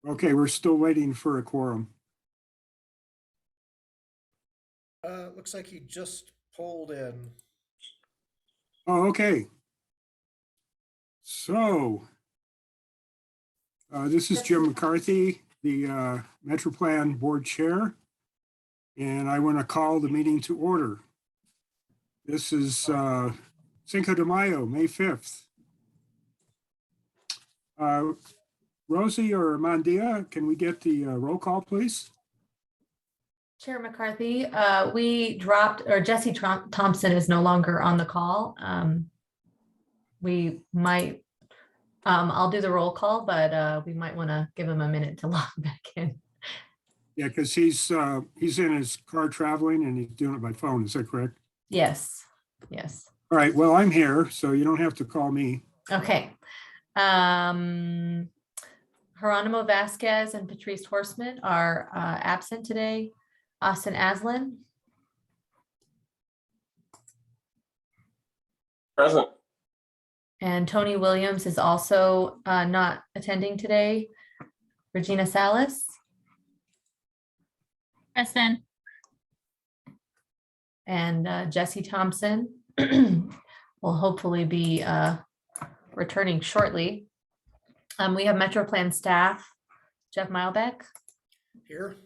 Okay, we're still waiting for a quorum. Looks like he just pulled in. Oh, okay. So, this is Jim McCarthy, the Metroplan Board Chair, and I want to call the meeting to order. This is Cinco de Mayo, May 5th. Rosie or Mandia, can we get the roll call, please? Chair McCarthy, we dropped, or Jesse Thompson is no longer on the call. We might, I'll do the roll call, but we might want to give him a minute to log back in. Yeah, because he's in his car traveling and he's doing it by phone. Is that correct? Yes, yes. All right, well, I'm here, so you don't have to call me. Okay. Geronimo Vasquez and Patrice Horseman are absent today. Austin Aslan, Present. and Tony Williams is also not attending today. Regina Salas, Present. and Jesse Thompson will hopefully be returning shortly. We have Metroplan staff, Jeff Meilbeck, Here.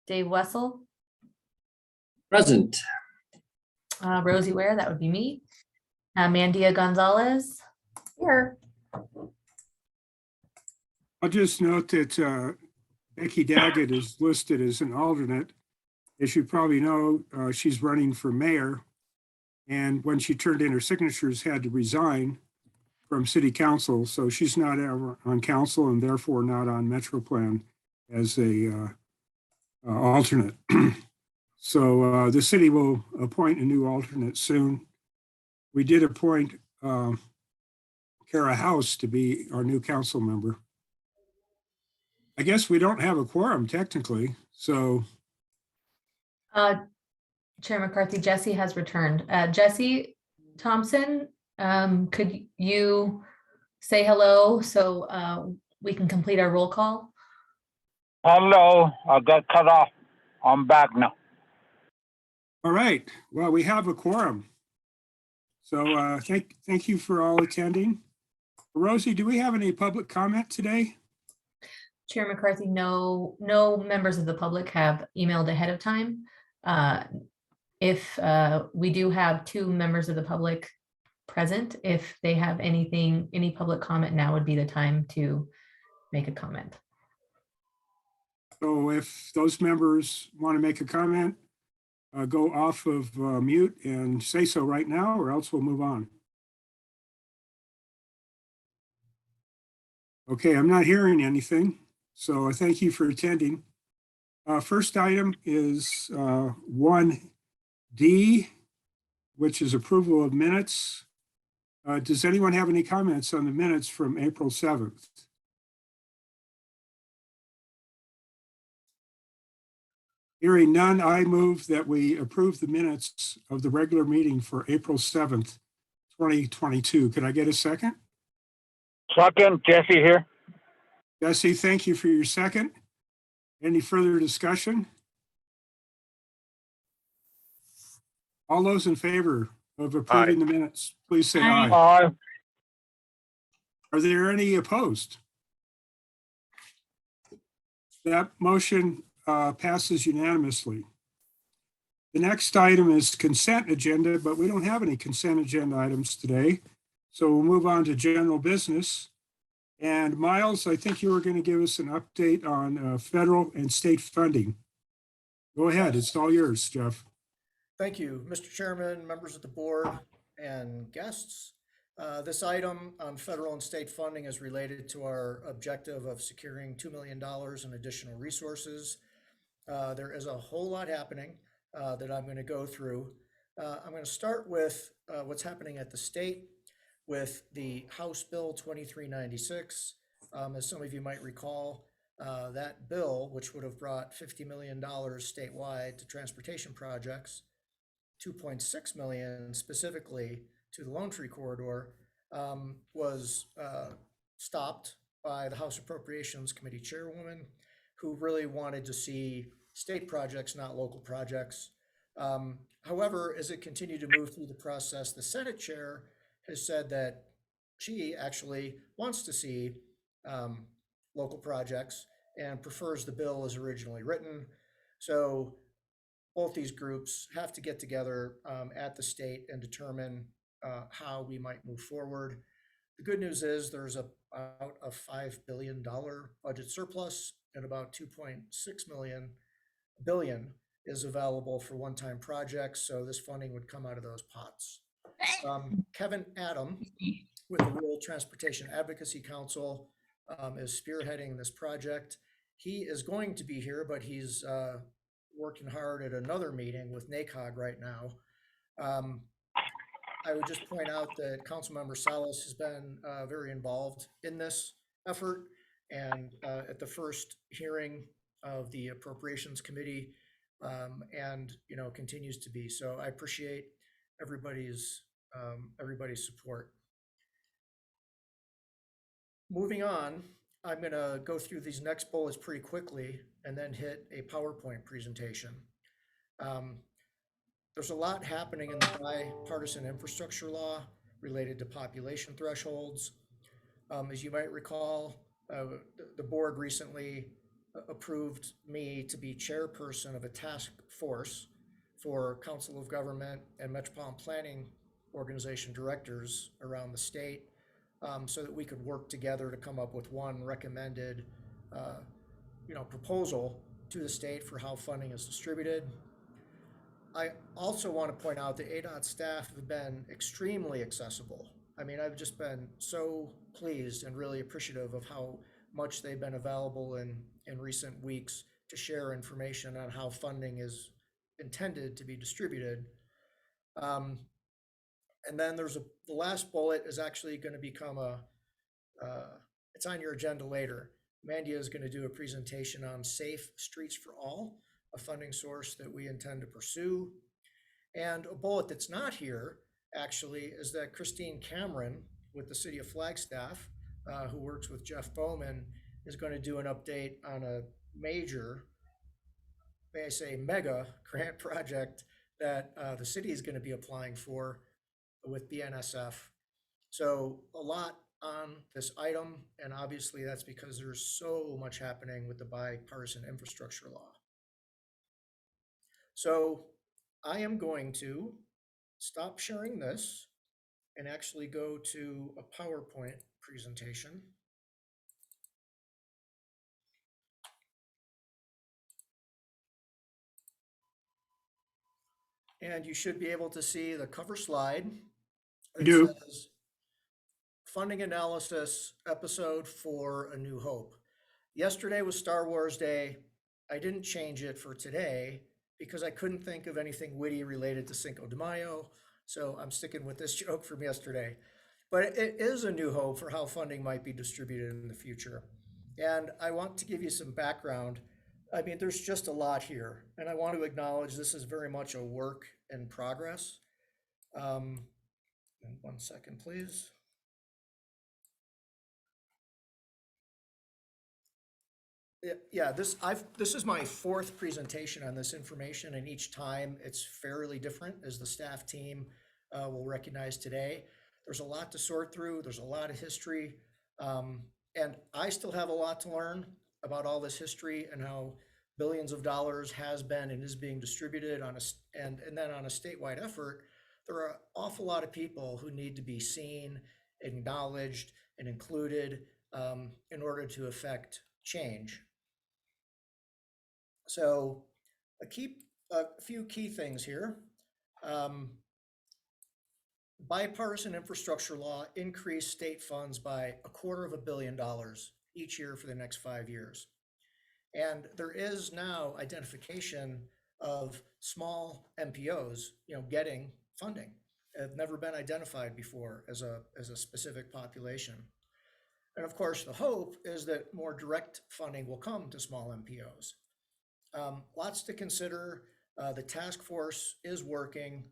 Dave Wessel, Present. Rosie Ware, that would be me, Mandia Gonzalez, here. I'll just note that Becky Daggett is listed as an alternate. As you probably know, she's running for mayor. And when she turned in her signatures, had to resign from city council. So she's not ever on council and therefore not on Metroplan as a alternate. So the city will appoint a new alternate soon. We did appoint Kara House to be our new council member. I guess we don't have a quorum technically, so. Chair McCarthy, Jesse has returned. Jesse Thompson, could you say hello so we can complete our roll call? Hello, I got cut off. I'm back now. All right, well, we have a quorum. So thank you for all attending. Rosie, do we have any public comment today? Chair McCarthy, no members of the public have emailed ahead of time. If we do have 2 members of the public present, if they have any public comment, now would be the time to make a comment. So if those members want to make a comment, go off of mute and say so right now, or else we'll move on. Okay, I'm not hearing anything, so I thank you for attending. First item is 1D, which is approval of minutes. Does anyone have any comments on the minutes from April 7th? Hearing none, I move that we approve the minutes of the regular meeting for April 7th, 2022. Could I get a second? Second, Jesse here. Jesse, thank you for your second. Any further discussion? All those in favor of approving the minutes, please say aye. Aye. Are there any opposed? That motion passes unanimously. The next item is consent agenda, but we don't have any consent agenda items today. So we'll move on to general business. And Miles, I think you were going to give us an update on federal and state funding. Go ahead, it's all yours, Jeff. Thank you, Mr. Chairman, members of the board, and guests. This item on federal and state funding is related to our objective of securing $2 million in additional resources. There is a whole lot happening that I'm going to go through. I'm going to start with what's happening at the state with the House Bill 2396. As some of you might recall, that bill, which would have brought $50 million statewide to transportation projects, 2.6 million specifically to the Lone Tree Corridor, was stopped by the House Appropriations Committee Chairwoman, who really wanted to see state projects, not local projects. However, as it continued to move through the process, the Senate Chair has said that she actually wants to see local projects and prefers the bill as originally written. So both these groups have to get together at the state and determine how we might move forward. The good news is there's about a $5 billion budget surplus and about 2.6 billion is available for one-time projects. So this funding would come out of those pots. Kevin Adam with the Rural Transportation Advocacy Council is spearheading this project. He is going to be here, but he's working hard at another meeting with NACOG right now. I would just point out that Councilmember Salas has been very involved in this effort, and at the first hearing of the Appropriations Committee, and continues to be. So I appreciate everybody's support. Moving on, I'm going to go through these next bullets pretty quickly and then hit a PowerPoint presentation. There's a lot happening in the bipartisan infrastructure law related to population thresholds. As you might recall, the board recently approved me to be chairperson of a task force for Council of Government and Metropolitan Planning Organization directors around the state, so that we could work together to come up with one recommended proposal to the state for how funding is distributed. I also want to point out that ADOT staff have been extremely accessible. I mean, I've just been so pleased and really appreciative of how much they've been available in recent weeks to share information on how funding is intended to be distributed. And then there's the last bullet is actually going to become it's on your agenda later. Mandia is going to do a presentation on Safe Streets for All, a funding source that we intend to pursue. And a bullet that's not here actually is that Christine Cameron with the City of Flagstaff, who works with Jeff Bowman, is going to do an update on a major, may I say mega grant project that the city is going to be applying for with BNSF. So a lot on this item, and obviously that's because there's so much happening with the bipartisan infrastructure law. So I am going to stop sharing this and actually go to a PowerPoint presentation. And you should be able to see the cover slide. I do. Says, Funding Analysis Episode for A New Hope. Yesterday was Star Wars Day. I didn't change it for today because I couldn't think of anything witty related to Cinco de Mayo. So I'm sticking with this joke from yesterday. But it is a new hope for how funding might be distributed in the future. And I want to give you some background. I mean, there's just a lot here. And I want to acknowledge this is very much a work in progress. One second, please. Yeah, this is my fourth presentation on this information, and each time it's fairly different, as the staff team will recognize today. There's a lot to sort through. There's a lot of history, and I still have a lot to learn about all this history and how billions of dollars has been and is being distributed on and then on a statewide effort. There are an awful lot of people who need to be seen, acknowledged, and included in order to affect change. So a few key things here. Bipartisan infrastructure law increased state funds by $250 million each year for the next 5 years. And there is now identification of small MPOs, getting funding. Have never been identified before as a specific population. And of course, the hope is that more direct funding will come to small MPOs. Lots to consider. The task force is working.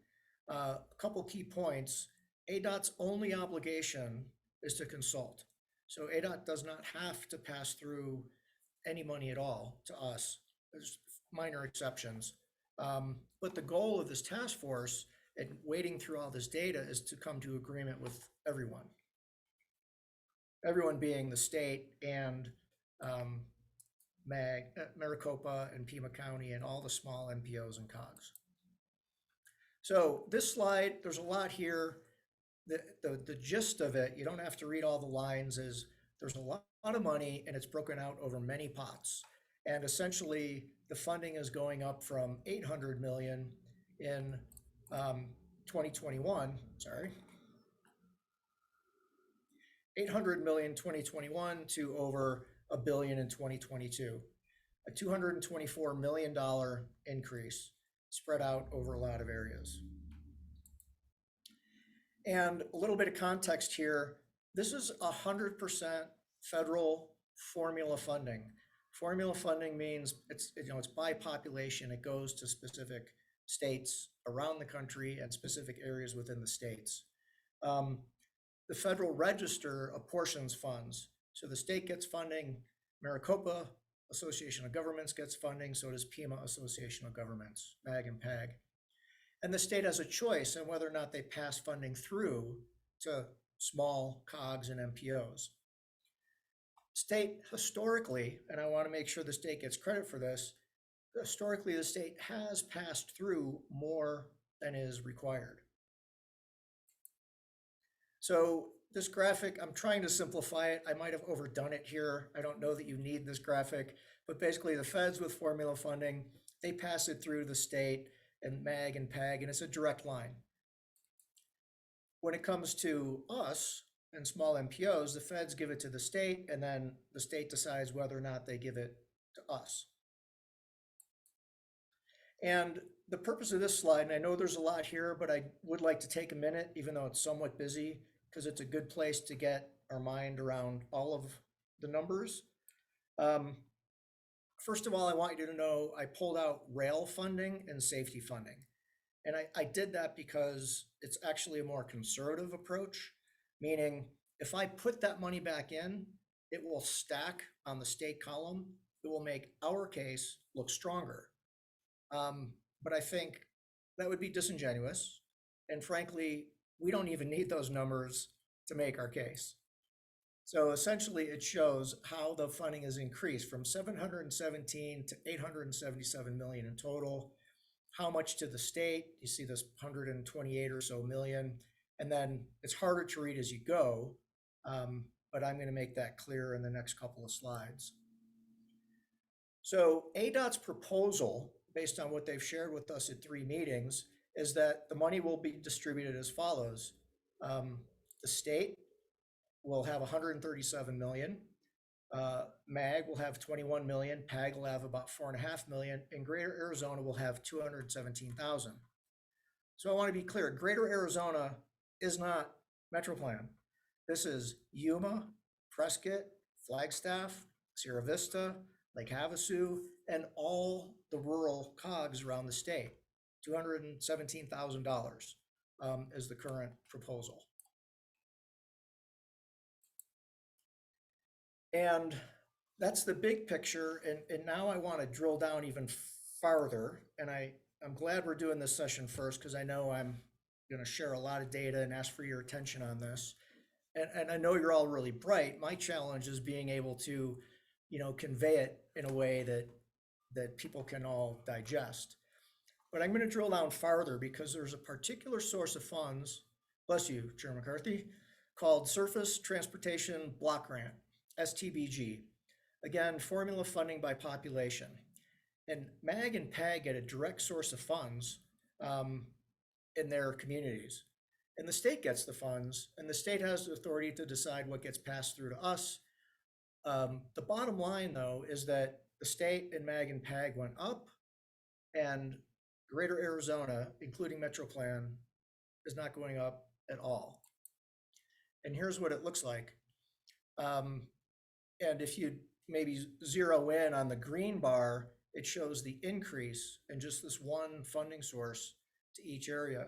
A couple key points. ADOT's only obligation is to consult. So ADOT does not have to pass through any money at all to us. There's minor exceptions. But the goal of this task force and wading through all this data is to come to agreement with everyone. Everyone being the state and Maricopa and Pima County and all the small MPOs and COGs. So this slide, there's a lot here. The gist of it, you don't have to read all the lines, is there's a lot of money and it's broken out over many pots. And essentially the funding is going up from 800 million in 2021, 800 million 2021 to over $1 billion in 2022, a $224 million increase spread out over a lot of areas. And a little bit of context here, this is 100% federal formula funding. Formula funding means it's by population. It goes to specific states around the country and specific areas within the states. The Federal Register apportions funds. So the state gets funding, Maricopa Association of Governments gets funding, so does Pima Association of Governments, MAG and PAG. And the state has a choice on whether or not they pass funding through to small COGs and MPOs. State historically, and I want to make sure the state gets credit for this, historically the state has passed through more than is required. So this graphic, I'm trying to simplify it. I might have overdone it here. I don't know that you need this graphic, but basically the feds with formula funding, they pass it through the state and MAG and PAG, and it's a direct line. When it comes to us and small MPOs, the feds give it to the state, and then the state decides whether or not they give it to us. And the purpose of this slide, and I know there's a lot here, but I would like to take a minute, even though it's somewhat busy, because it's a good place to get our mind around all of the numbers. First of all, I want you to know I pulled out rail funding and safety funding. And I did that because it's actually a more conservative approach, meaning if I put that money back in, it will stack on the state column. It will make our case look stronger. But I think that would be disingenuous. And frankly, we don't even need those numbers to make our case. So essentially it shows how the funding has increased from 717 to 877 million in total. How much to the state? You see this 128 or so million. And then it's harder to read as you go, but I'm going to make that clear in the next couple of slides. So ADOT's proposal, based on what they've shared with us at 3 meetings, is that the money will be distributed as follows. The state will have 137 million. MAG will have 21 million. PAG will have about 4.5 million. And Greater Arizona will have 217,000. So I want to be clear, Greater Arizona is not MetroPlan. This is Yuma, Prescott, Flagstaff, Sierra Vista, Lake Havasu, and all the rural COGs around the state. $217,000 is the current proposal. And that's the big picture. And now I want to drill down even farther. And I'm glad we're doing this session first, because I know I'm going to share a lot of data and ask for your attention on this. And I know you're all really bright. My challenge is being able to, convey it in a way that people can all digest. But I'm going to drill down farther because there's a particular source of funds, bless you, Chair McCarthy, called Surface Transportation Block Grant, STBG. Again, formula funding by population. And MAG and PAG get a direct source of funds in their communities. And the state gets the funds, and the state has the authority to decide what gets passed through to us. The bottom line, though, is that the state and MAG and PAG went up, and Greater Arizona, including MetroPlan, is not going up at all. And here's what it looks like. And if you maybe zero in on the green bar, it shows the increase in just this one funding source to each area.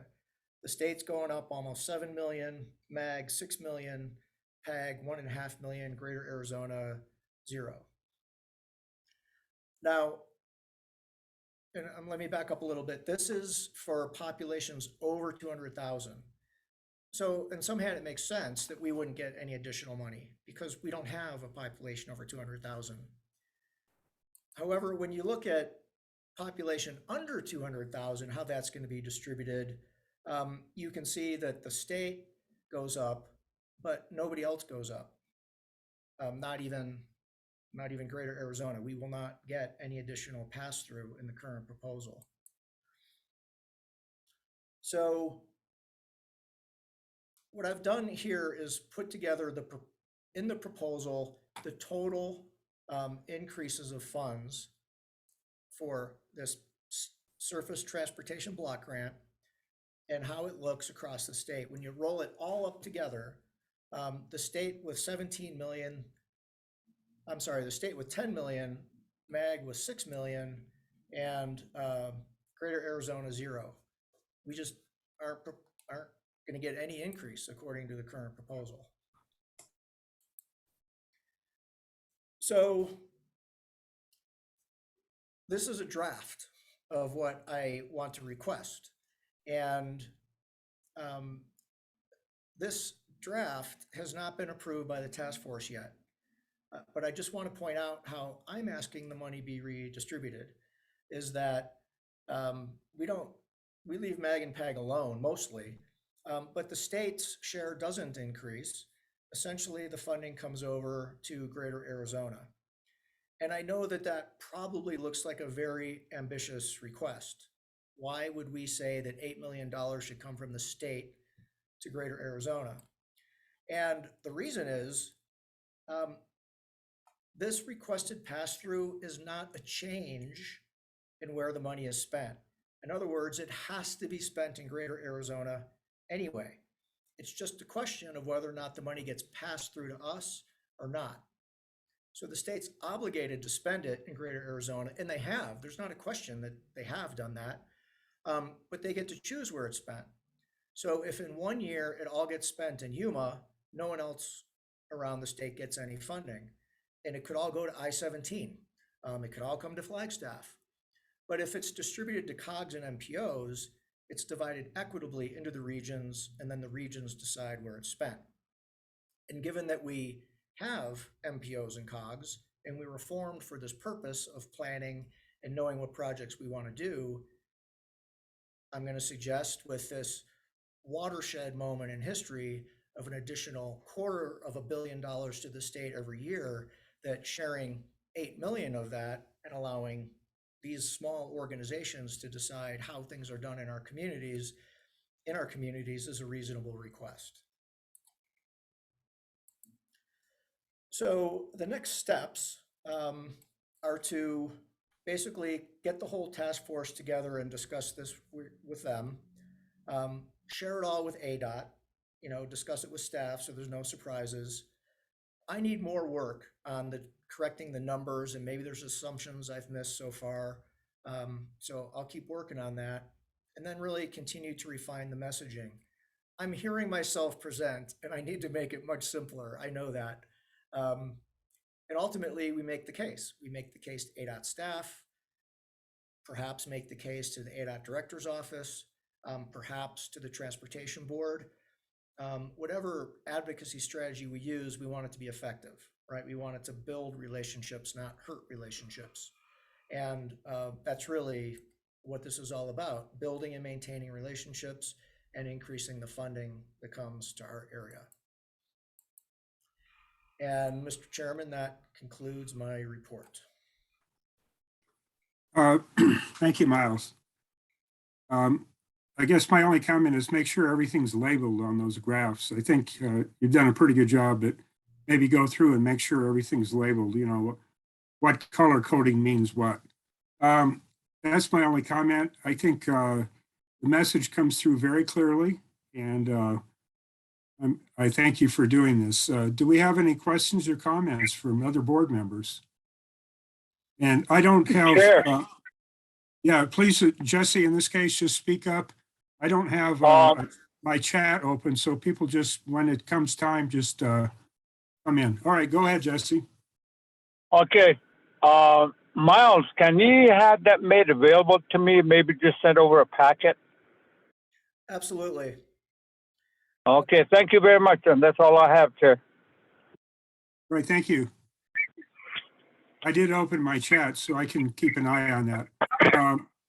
The state's going up almost 7 million, MAG 6 million, PAG 1.5 million, Greater Arizona 0. Now, and let me back up a little bit. This is for populations over 200,000. So in some hand, it makes sense that we wouldn't get any additional money because we don't have a population over 200,000. However, when you look at population under 200,000, how that's going to be distributed, you can see that the state goes up, but nobody else goes up. Not even Greater Arizona. We will not get any additional pass-through in the current proposal. So what I've done here is put together in the proposal the total increases of funds for this surface transportation block grant and how it looks across the state. When you roll it all up together, the state with 17 million, I'm sorry, the state with 10 million, MAG with 6 million, and Greater Arizona 0. We just aren't going to get any increase according to the current proposal. So this is a draft of what I want to request. And this draft has not been approved by the task force yet. But I just want to point out how I'm asking the money be redistributed is that we leave MAG and PAG alone mostly, but the state's share doesn't increase. Essentially, the funding comes over to Greater Arizona. And I know that that probably looks like a very ambitious request. Why would we say that $8 million should come from the state to Greater Arizona? And the reason is this requested pass-through is not a change in where the money is spent. In other words, it has to be spent in Greater Arizona anyway. It's just a question of whether or not the money gets passed through to us or not. So the state's obligated to spend it in Greater Arizona, and they have. There's not a question that they have done that, but they get to choose where it's spent. So if in 1 year it all gets spent in Yuma, no one else around the state gets any funding. And it could all go to I-17. It could all come to Flagstaff. But if it's distributed to COGS and MPOs, it's divided equitably into the regions, and then the regions decide where it's spent. And given that we have MPOs and COGS, and we were formed for this purpose of planning and knowing what projects we want to do, I'm going to suggest with this watershed moment in history of an additional $250 million to the state every year, that sharing 8 million of that and allowing these small organizations to decide how things are done in our communities is a reasonable request. So the next steps are to basically get the whole task force together and discuss this with them, share it all with ADOT, discuss it with staff so there's no surprises. I need more work on correcting the numbers, and maybe there's assumptions I've missed so far. So I'll keep working on that and then really continue to refine the messaging. I'm hearing myself present and I need to make it much simpler. I know that. And ultimately we make the case. We make the case to ADOT staff, perhaps make the case to the ADOT director's office, perhaps to the transportation board. Whatever advocacy strategy we use, we want it to be effective, right? We want it to build relationships, not hurt relationships. And that's really what this is all about, building and maintaining relationships and increasing the funding that comes to our area. And Mr. Chairman, that concludes my report. Thank you, Miles. I guess my only comment is make sure everything's labeled on those graphs. I think you've done a pretty good job, but maybe go through and make sure everything's labeled, what color coding means what. That's my only comment. I think the message comes through very clearly, and I thank you for doing this. Do we have any questions or comments from other board members? And I don't have, Sure. Yeah, please, Jesse, in this case, just speak up. I don't have my chat open, so people just, when it comes time, just come in. All right, go ahead, Jesse. Okay. Miles, can you have that made available to me? Maybe just send over a packet. Absolutely. Okay, thank you very much, and that's all I have, Chair. All right, thank you. I did open my chat, so I can keep an eye on that.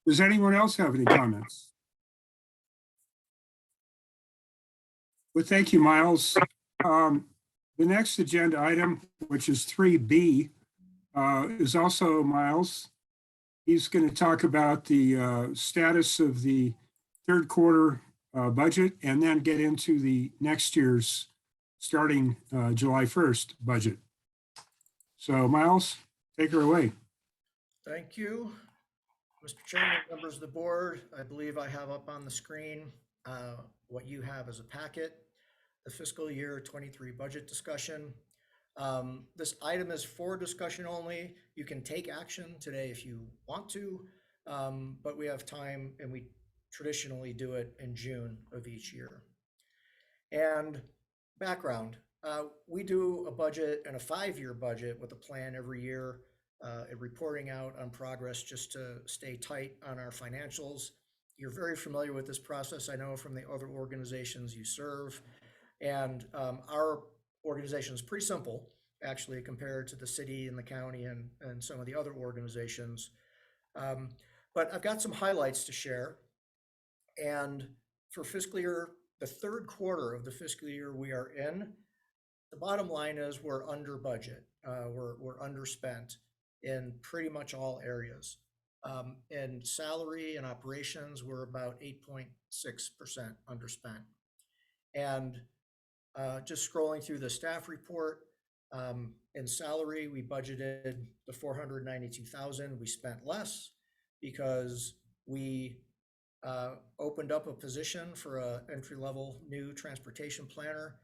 Does anyone else have any comments? Well, thank you, Miles. The next agenda item, which is 3B, is also Miles. He's going to talk about the status of the third quarter budget and then get into the next year's starting July 1st budget. So Miles, take her away. Thank you. Mr. Chairman, members of the board, I believe I have up on the screen what you have as a packet, the fiscal year 23 budget discussion. This item is for discussion only. You can take action today if you want to, but we have time and we traditionally do it in June of each year. And background, we do a budget and a 5-year budget with a plan every year, and reporting out on progress just to stay tight on our financials. You're very familiar with this process, I know, from the other organizations you serve. And our organization is pretty simple, actually, compared to the city and the county and some of the other organizations. But I've got some highlights to share. And for fiscal year, the third quarter of the fiscal year we are in, the bottom line is we're under budget. We're underspent in pretty much all areas. In salary and operations, we're about 8.6% underspent. And just scrolling through the staff report, in salary, we budgeted the 492,000. We spent less because we opened up a position for an entry-level new transportation planner.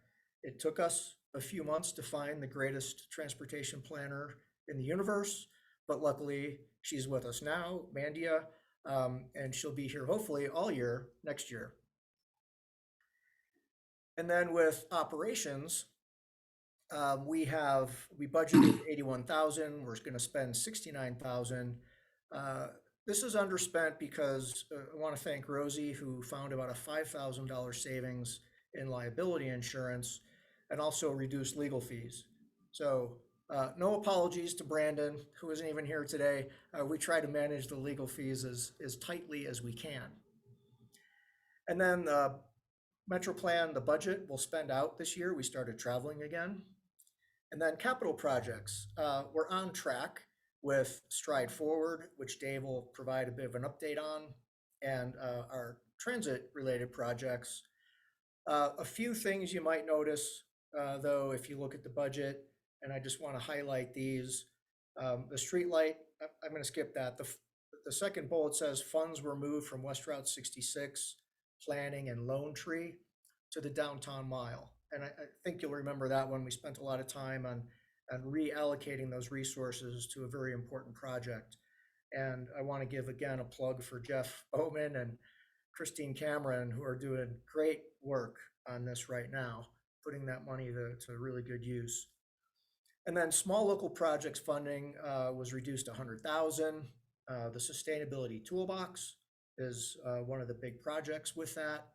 It took us a few months to find the greatest transportation planner in the universe, but luckily she's with us now, Mandia, and she'll be here hopefully all year next year. And then with operations, we budgeted 81,000. We're going to spend 69,000. This is underspent because I want to thank Rosie, who found about a $5,000 savings in liability insurance and also reduced legal fees. So no apologies to Brandon, who isn't even here today. We try to manage the legal fees as tightly as we can. And then Metro Plan, the budget we'll spend out this year. We started traveling again. And then capital projects. We're on track with Stride Forward, which Dave will provide a bit of an update on, and our transit-related projects. A few things you might notice, though, if you look at the budget, and I just want to highlight these. The street light, I'm going to skip that. The second bullet says funds were moved from West Route 66, planning and Lone Tree to the downtown mile. And I think you'll remember that one. We spent a lot of time on reallocating those resources to a very important project. And I want to give again a plug for Jeff Bowman and Christine Cameron, who are doing great work on this right now, putting that money to really good use. And then small local projects funding was reduced to 100,000. The sustainability toolbox is one of the big projects with that.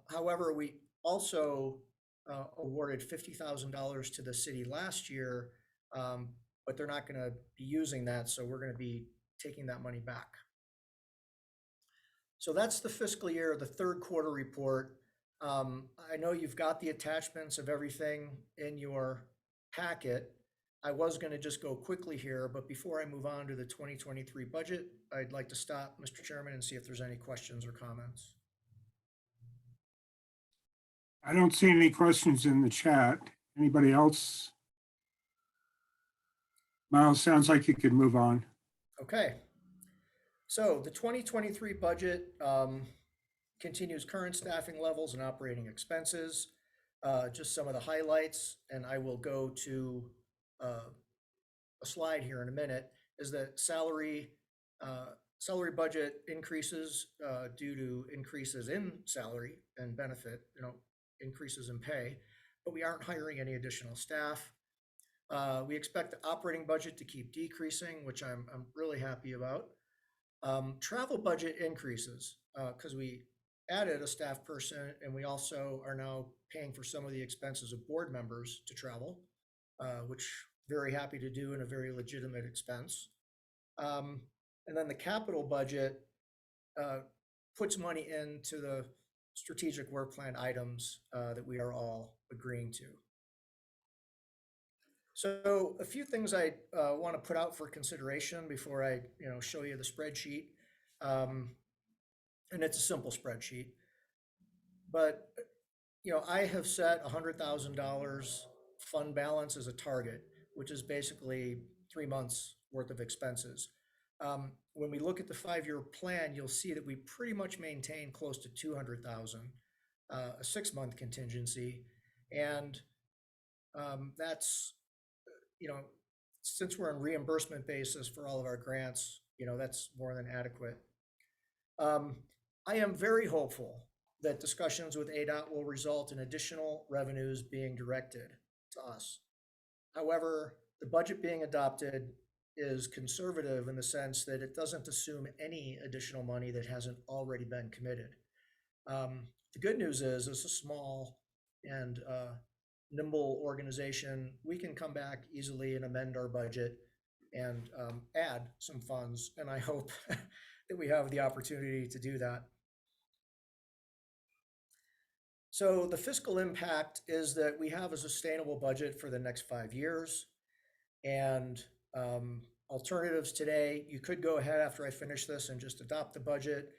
However, we also awarded $50,000 to the city last year, but they're not going to be using that, so we're going to be taking that money back. So that's the fiscal year, the third quarter report. I know you've got the attachments of everything in your packet. I was going to just go quickly here, but before I move on to the 2023 budget, I'd like to stop, Mr. Chairman, and see if there's any questions or comments. I don't see any questions in the chat. Anybody else? Miles, sounds like you could move on. Okay. So the 2023 budget continues current staffing levels and operating expenses. Just some of the highlights, and I will go to a slide here in a minute, is that salary budget increases due to increases in salary and benefit, increases in pay. but we aren't hiring any additional staff. We expect the operating budget to keep decreasing, which I'm really happy about. Travel budget increases because we added a staff person, and we also are now paying for some of the expenses of board members to travel, which very happy to do and a very legitimate expense. And then the capital budget puts money into the strategic work plan items that we are all agreeing to. So a few things I want to put out for consideration before I show you the spreadsheet. And it's a simple spreadsheet, but I have set $100,000 fund balance as a target, which is basically 3 months worth of expenses. When we look at the 5-year plan, you'll see that we pretty much maintain close to 200,000, a 6-month contingency. And that's, since we're on reimbursement basis for all of our grants, that's more than adequate. I am very hopeful that discussions with ADOT will result in additional revenues being directed to us. However, the budget being adopted is conservative in the sense that it doesn't assume any additional money that hasn't already been committed. The good news is, as a small and nimble organization, we can come back easily and amend our budget and add some funds. And I hope that we have the opportunity to do that. So the fiscal impact is that we have a sustainable budget for the next 5 years. And alternatives today, you could go ahead after I finish this and just adopt the budget.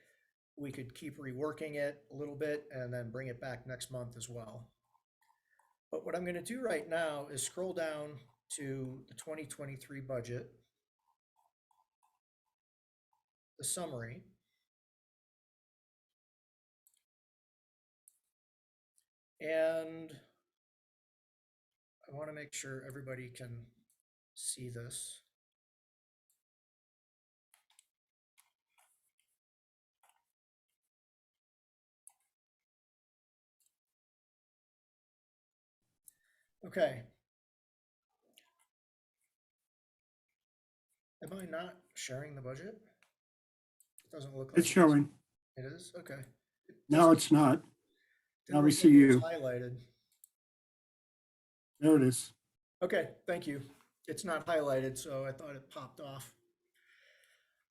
We could keep reworking it a little bit and then bring it back next month as well. But what I'm going to do right now is scroll down to the 2023 budget, the summary. And I want to make sure everybody can see this. Okay. Am I not sharing the budget? It doesn't look like It's showing. It is? Okay. No, it's not. Didn't now we look see like it was you. highlighted. There it is. Okay, thank you. It's not highlighted, so I thought it popped off.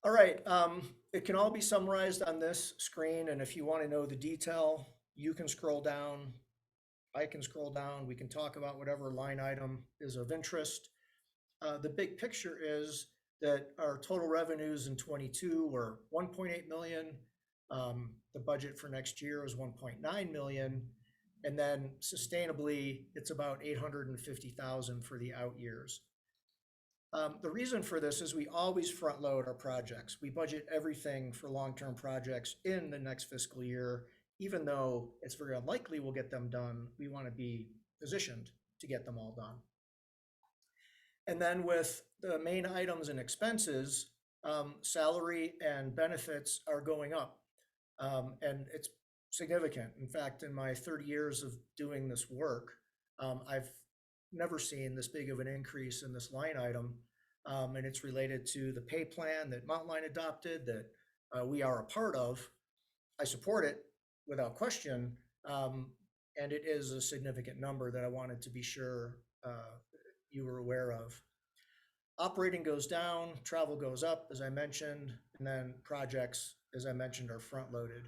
All right, it can all be summarized on this screen, and if you want to know the detail, you can scroll down. I can scroll down. We can talk about whatever line item is of interest. The big picture is that our total revenues in 22 were 1.8 million. The budget for next year is 1.9 million. And then sustainably, it's about 850,000 for the out years. The reason for this is we always front load our projects. We budget everything for long-term projects in the next fiscal year, even though it's very unlikely we'll get them done. We want to be positioned to get them all done. And then with the main items and expenses, salary and benefits are going up. And it's significant. In fact, in my 30 years of doing this work, I've never seen this big of an increase in this line item. And it's related to the pay plan that Mountain Line adopted that we are a part of. I support it without question. And it is a significant number that I wanted to be sure you were aware of. Operating goes down, travel goes up, as I mentioned, and then projects, as I mentioned, are front loaded.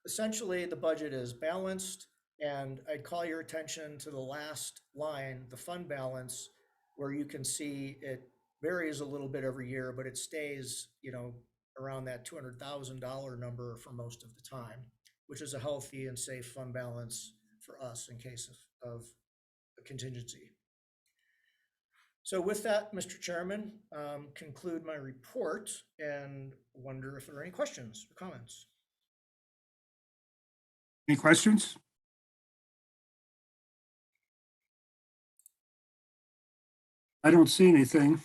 Essentially, the budget is balanced, and I'd call your attention to the last line, the fund balance, where you can see it varies a little bit every year, but it stays, around that $200,000 number for most of the time, which is a healthy and safe fund balance for us in case of a contingency. So with that, Mr. Chairman, conclude my report and wonder if there are any questions or comments. Any questions? I don't see anything.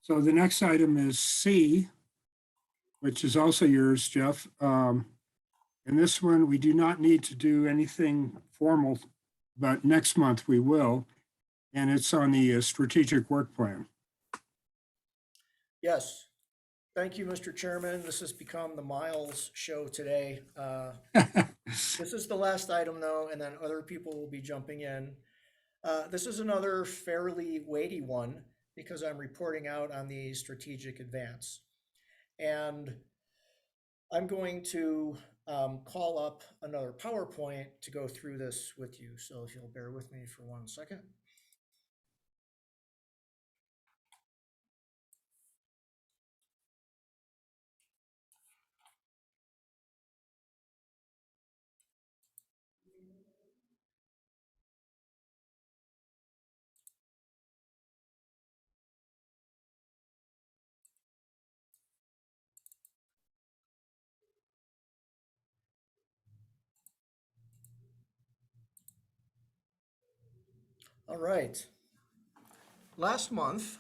So the next item is C, which is also yours, Jeff. And this one, we do not need to do anything formal, but next month we will. And it's on the strategic work plan. Yes. Thank you, Mr. Chairman. This has become the Miles show today. This is the last item though, and then other people will be jumping in. This is another fairly weighty one because I'm reporting out on the strategic advance. And I'm going to call up another PowerPoint to go through this with you. So if you'll bear with me for 1 second. All right. Last month,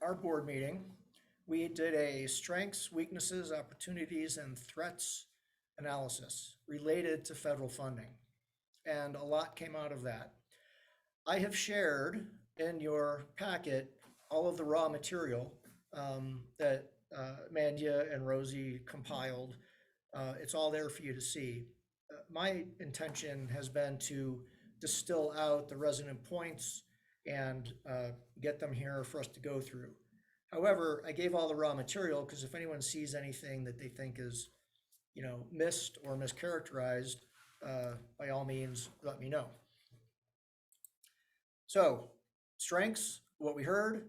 our board meeting, we did a strengths, weaknesses, opportunities, and threats analysis related to federal funding. And a lot came out of that. I have shared in your packet all of the raw material that Mandia and Rosie compiled. It's all there for you to see. My intention has been to distill out the resonant points and get them here for us to go through. However, I gave all the raw material because if anyone sees anything that they think is, missed or mischaracterized, by all means, let me know. So, strengths, what we heard,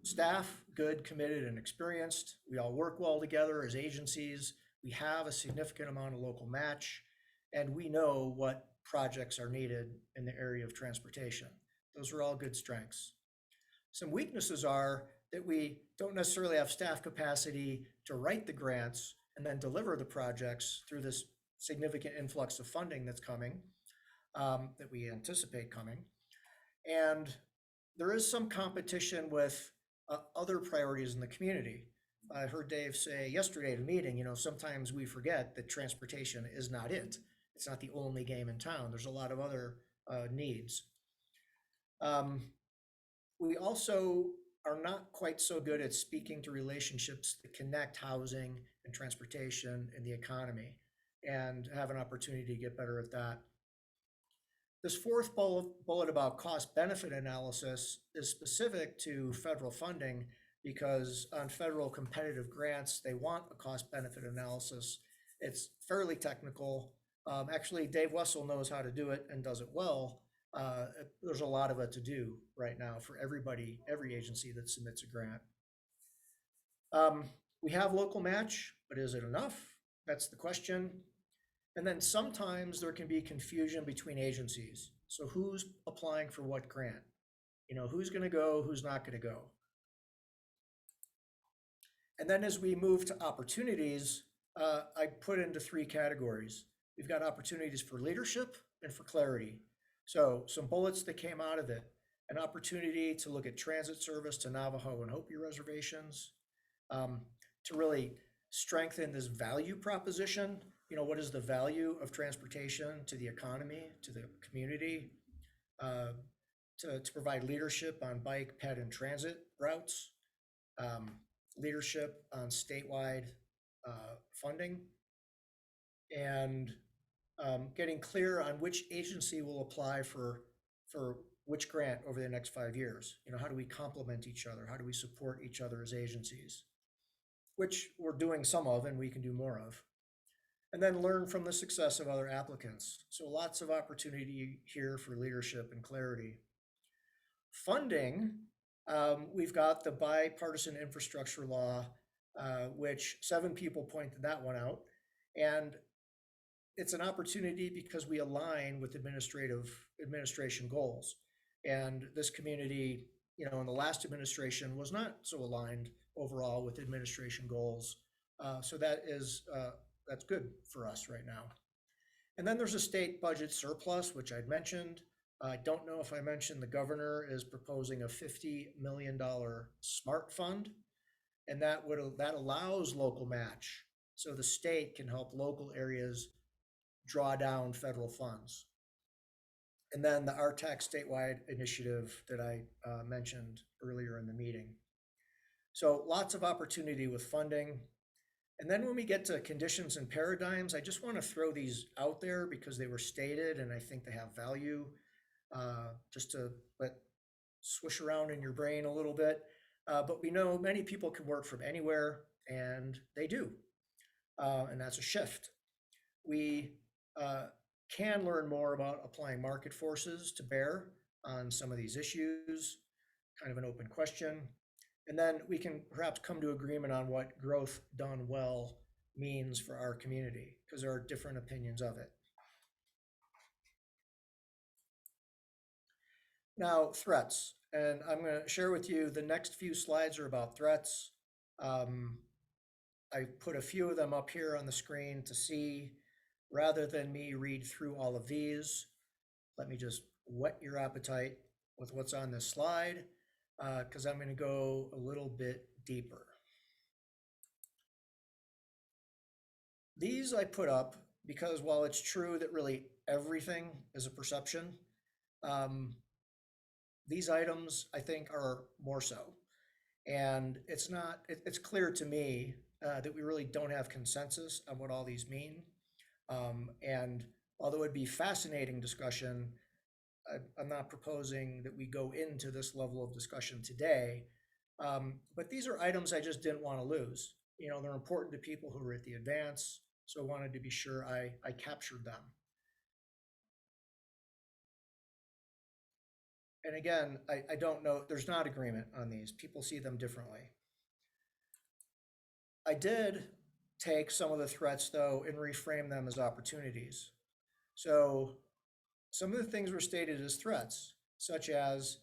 staff, good, committed, and experienced. We all work well together as agencies. We have a significant amount of local match, and we know what projects are needed in the area of transportation. Those are all good strengths. Some weaknesses are that we don't necessarily have staff capacity to write the grants and then deliver the projects through this significant influx of funding that's coming, that we anticipate coming. And there is some competition with other priorities in the community. I heard Dave say yesterday at a meeting, sometimes we forget that transportation is not it. It's not the only game in town. There's a lot of other needs. We also are not quite so good at speaking to relationships that connect housing and transportation and the economy, and have an opportunity to get better at that. This fourth bullet about cost benefit analysis is specific to federal funding because on federal competitive grants, they want a cost benefit analysis. It's fairly technical. Actually, Dave Wessel knows how to do it and does it well. There's a lot of it to do right now for everybody, every agency that submits a grant. We have local match, but is it enough? That's the question. And then sometimes there can be confusion between agencies. So who's applying for what grant? Who's going to go, who's not going to go? And then as we move to opportunities, I put into 3 categories. We've got opportunities for leadership and for clarity. So some bullets that came out of it: an opportunity to look at transit service to Navajo and Hopi reservations, to really strengthen this value proposition. What is the value of transportation to the economy, to the community, to provide leadership on bike, ped, and transit routes, leadership on statewide funding, and getting clear on which agency will apply for which grant over the next 5 years. How do we complement each other? How do we support each other as agencies? Which we're doing some of and we can do more of. And then learn from the success of other applicants. So lots of opportunity here for leadership and clarity. Funding, we've got the bipartisan infrastructure law, which 7 people pointed that one out. And it's an opportunity because we align with administration goals. And this community, in the last administration was not so aligned overall with administration goals. So that is, that's good for us right now. And then there's a state budget surplus, which I'd mentioned. I don't know if I mentioned the governor is proposing a $50 million SMART fund, and that allows local match. So the state can help local areas draw down federal funds. And then the RTAC statewide initiative that I mentioned earlier in the meeting. So lots of opportunity with funding. And then when we get to conditions and paradigms, I just want to throw these out there because they were stated and I think they have value, just to let swish around in your brain a little bit. But we know many people can work from anywhere, and they do. And that's a shift. We can learn more about applying market forces to bear on some of these issues, kind of an open question. And then we can perhaps come to agreement on what growth done well means for our community, because there are different opinions of it. Now, threats, and I'm going to share with you the next few slides are about threats. I put a few of them up here on the screen to see. Rather than me read through all of these, let me just whet your appetite with what's on this slide, because I'm going to go a little bit deeper. These I put up because while it's true that really everything is a perception, these items I think are more so. And it's clear to me that we really don't have consensus on what all these mean. And although it'd be fascinating discussion, I'm not proposing that we go into this level of discussion today. But these are items I just didn't want to lose. You know, they're important to people who are at the advance, so I wanted to be sure I captured them. And again, I don't know, there's not agreement on these. People see them differently. I did take some of the threats though and reframe them as opportunities. So some of the things were stated as threats, such as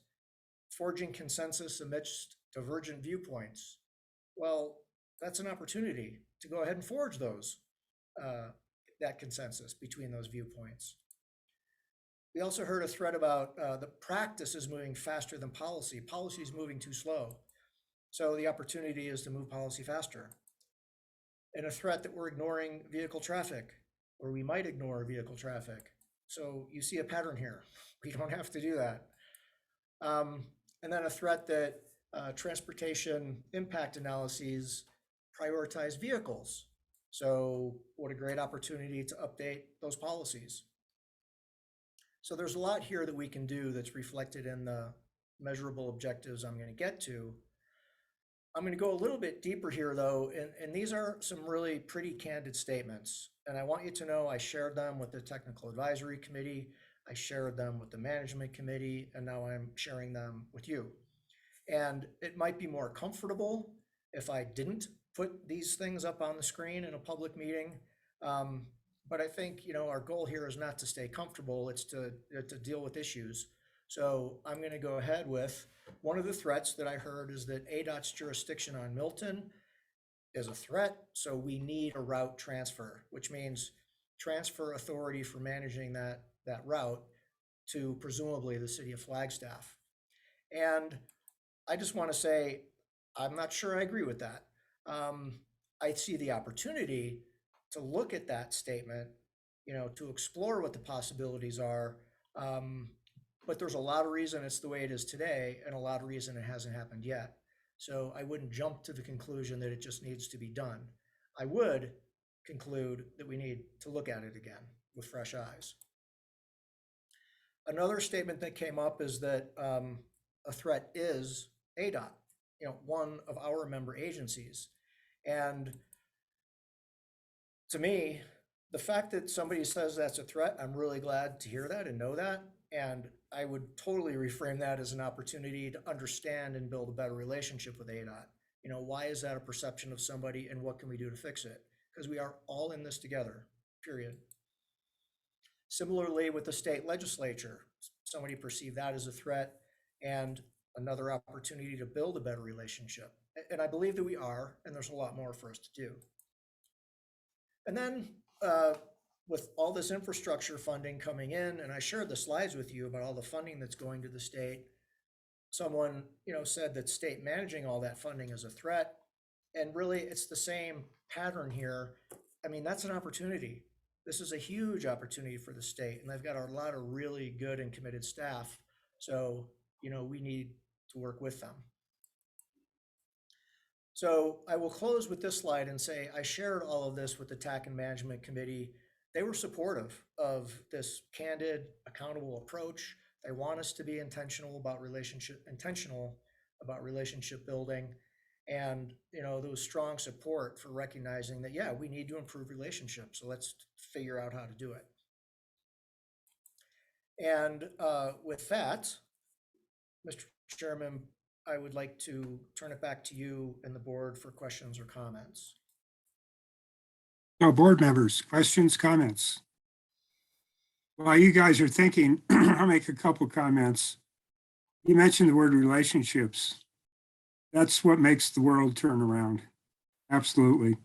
forging consensus amidst divergent viewpoints. Well, that's an opportunity to go ahead and forge those, that consensus between those viewpoints. We also heard a threat about the practice is moving faster than policy. Policy is moving too slow. So the opportunity is to move policy faster. And a threat that we're ignoring vehicle traffic, or we might ignore vehicle traffic. So you see a pattern here. We don't have to do that. And then a threat that transportation impact analyses prioritize vehicles. So what a great opportunity to update those policies. So there's a lot here that we can do that's reflected in the measurable objectives I'm going to get to. I'm going to go a little bit deeper here though, and these are some really pretty candid statements. And I want you to know I shared them with the Technical Advisory Committee, I shared them with the Management Committee, and now I'm sharing them with you. And it might be more comfortable if I didn't put these things up on the screen in a public meeting. But I think, you know, our goal here is not to stay comfortable, it's to deal with issues. So I'm going to go ahead with one of the threats that I heard is that ADOT's jurisdiction on Milton is a threat. So we need a route transfer, which means transfer authority for managing that route to presumably the city of Flagstaff. And I just want to say, I'm not sure I agree with that. I see the opportunity to look at that statement, you know, to explore what the possibilities are. But there's a lot of reason it's the way it is today and a lot of reason it hasn't happened yet. So I wouldn't jump to the conclusion that it just needs to be done. I would conclude that we need to look at it again with fresh eyes. Another statement that came up is that a threat is ADOT, you know, one of our member agencies. And to me, the fact that somebody says that's a threat, I'm really glad to hear that and know that. And I would totally reframe that as an opportunity to understand and build a better relationship with ADOT. You know, why is that a perception of somebody and what can we do to fix it? Because we are all in this together, period. Similarly with the state legislature, somebody perceived that as a threat and another opportunity to build a better relationship. And I believe that we are, and there's a lot more for us to do. And then with all this infrastructure funding coming in, and I shared the slides with you about all the funding that's going to the state, someone, you know, said that state managing all that funding is a threat. And really it's the same pattern here. I mean, that's an opportunity. This is a huge opportunity for the state, and they've got a lot of really good and committed staff. So, we need to work with them. So I will close with this slide and say I shared all of this with the TAC and Management Committee. They were supportive of this candid, accountable approach. They want us to be intentional about relationship building. And, there was strong support for recognizing that, yeah, we need to improve relationships. So let's figure out how to do it. And with that, Mr. Chairman, I would like to turn it back to you and the board for questions or comments. Now, board members, questions, comments? While you guys are thinking, I'll make a couple comments. You mentioned the word relationships. That's what makes the world turn around. Absolutely.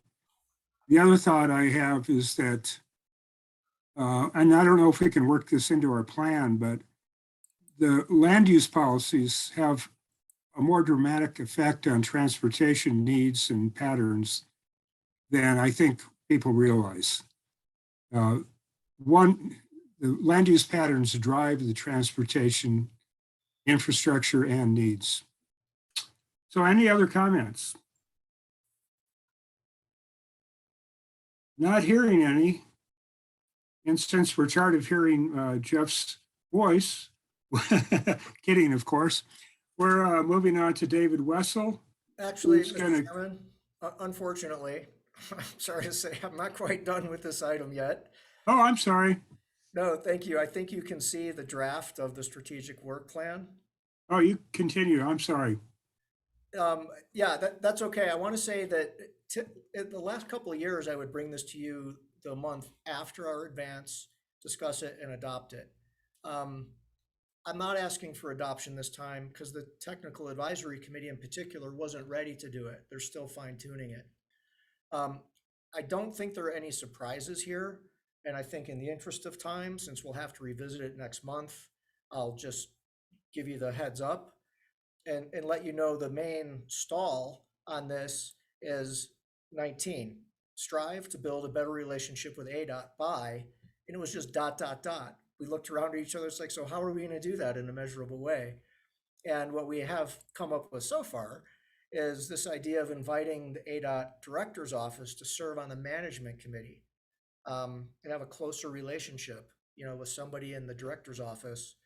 The other thought I have is that, and I don't know if we can work this into our plan, but the land use policies have a more dramatic effect on transportation needs and patterns than I think people realize. The land use patterns drive the transportation infrastructure and needs. So any other comments? Not hearing any. And since we're tired of hearing Jeff's voice, kidding, of course, we're moving on to David Wessel. Actually, Mr. Chairman, unfortunately, I'm sorry to say, I'm not quite done with this item yet. Oh, I'm sorry. No, thank you. I think you can see the draft of the strategic work plan. Oh, you continue. I'm sorry. Yeah, that's okay. I want to say that in the last couple of years, I would bring this to you the month after our advance, discuss it and adopt it. I'm not asking for adoption this time because the technical advisory committee in particular wasn't ready to do it. They're still fine tuning it. I don't think there are any surprises here. And I think in the interest of time, since we'll have to revisit it next month, I'll just give you the heads up and let you know the main stall on this is 19. Strive to build a better relationship with ADOT by, and it was just ... We looked around at each other. It's like, so how are we going to do that in a measurable way? And what we have come up with so far is this idea of inviting the ADOT director's office to serve on the management committee and have a closer relationship, with somebody in the director's office,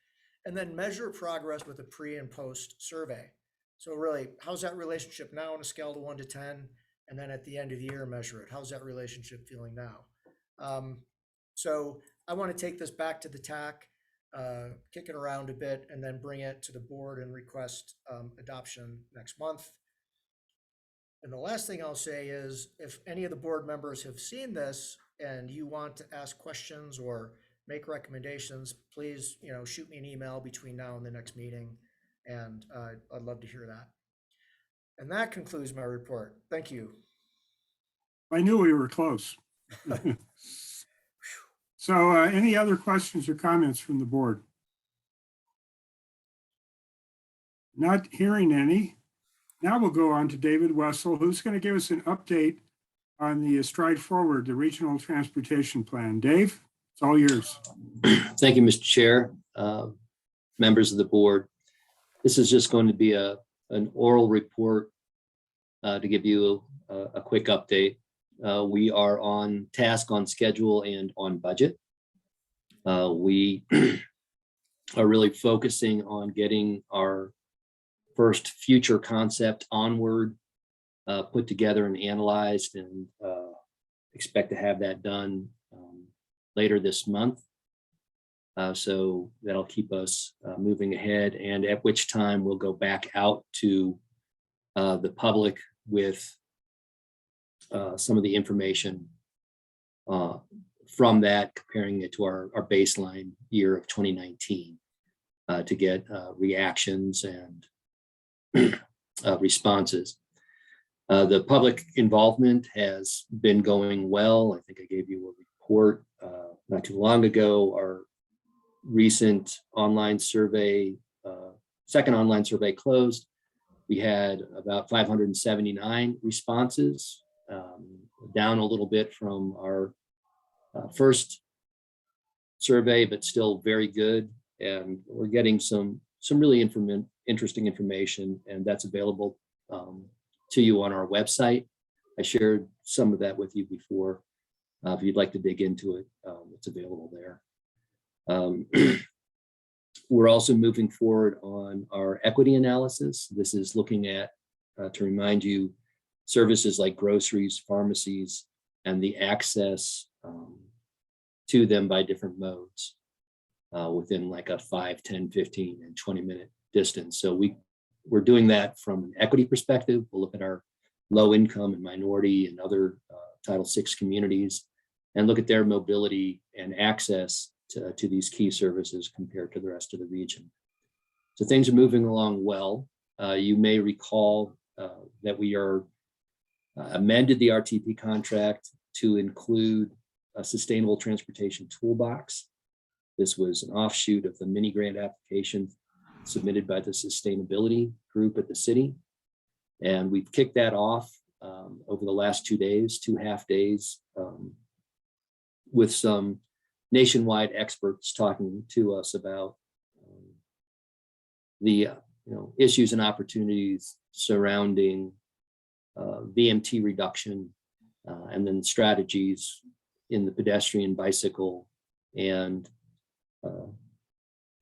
and then measure progress with a pre and post survey. So really, how's that relationship now on a scale of 1 to 10? And then at the end of the year, measure it. How's that relationship feeling now? So I want to take this back to the TAC, kick it around a bit, and then bring it to the board and request adoption next month. And the last thing I'll say is, if any of the board members have seen this and you want to ask questions or make recommendations, please, shoot me an email between now and the next meeting, and I'd love to hear that. And that concludes my report. Thank you. I knew we were close. So any other questions or comments from the board? Not hearing any. Now we'll go on to David Wessel, who's going to give us an update on the Stride Forward, the regional transportation plan. Dave, it's all yours. Thank you, Mr. Chair, members of the board. This is just going to be an oral report to give you a quick update. We are on task, on schedule, and on budget. We are really focusing on getting our first future concept onward, put together and analyzed, and expect to have that done later this month. So that'll keep us moving ahead, and at which time we'll go back out to the public with some of the information from that, comparing it to our baseline year of 2019 to get reactions and responses. The public involvement has been going well. I think I gave you a report not too long ago. Our recent online survey, second online survey closed. We had about 579 responses, down a little bit from our first survey, but still very good. And we're getting some really interesting information, and that's available to you on our website. I shared some of that with you before. If you'd like to dig into it, it's available there. We're also moving forward on our equity analysis. This is looking at, to remind you, services like groceries, pharmacies, and the access to them by different modes within like a 5, 10, 15, and 20-minute distance. So we're doing that from an equity perspective. We'll look at our low income and minority and other Title VI communities and look at their mobility and access to these key services compared to the rest of the region. So things are moving along well. You may recall that we are amended the RTP contract to include a sustainable transportation toolbox. This was an offshoot of the mini grant application submitted by the sustainability group at the city. And we've kicked that off over the last 2 days, 2 half days, with some nationwide experts talking to us about the issues and opportunities surrounding VMT reduction and then strategies in the pedestrian, bicycle, and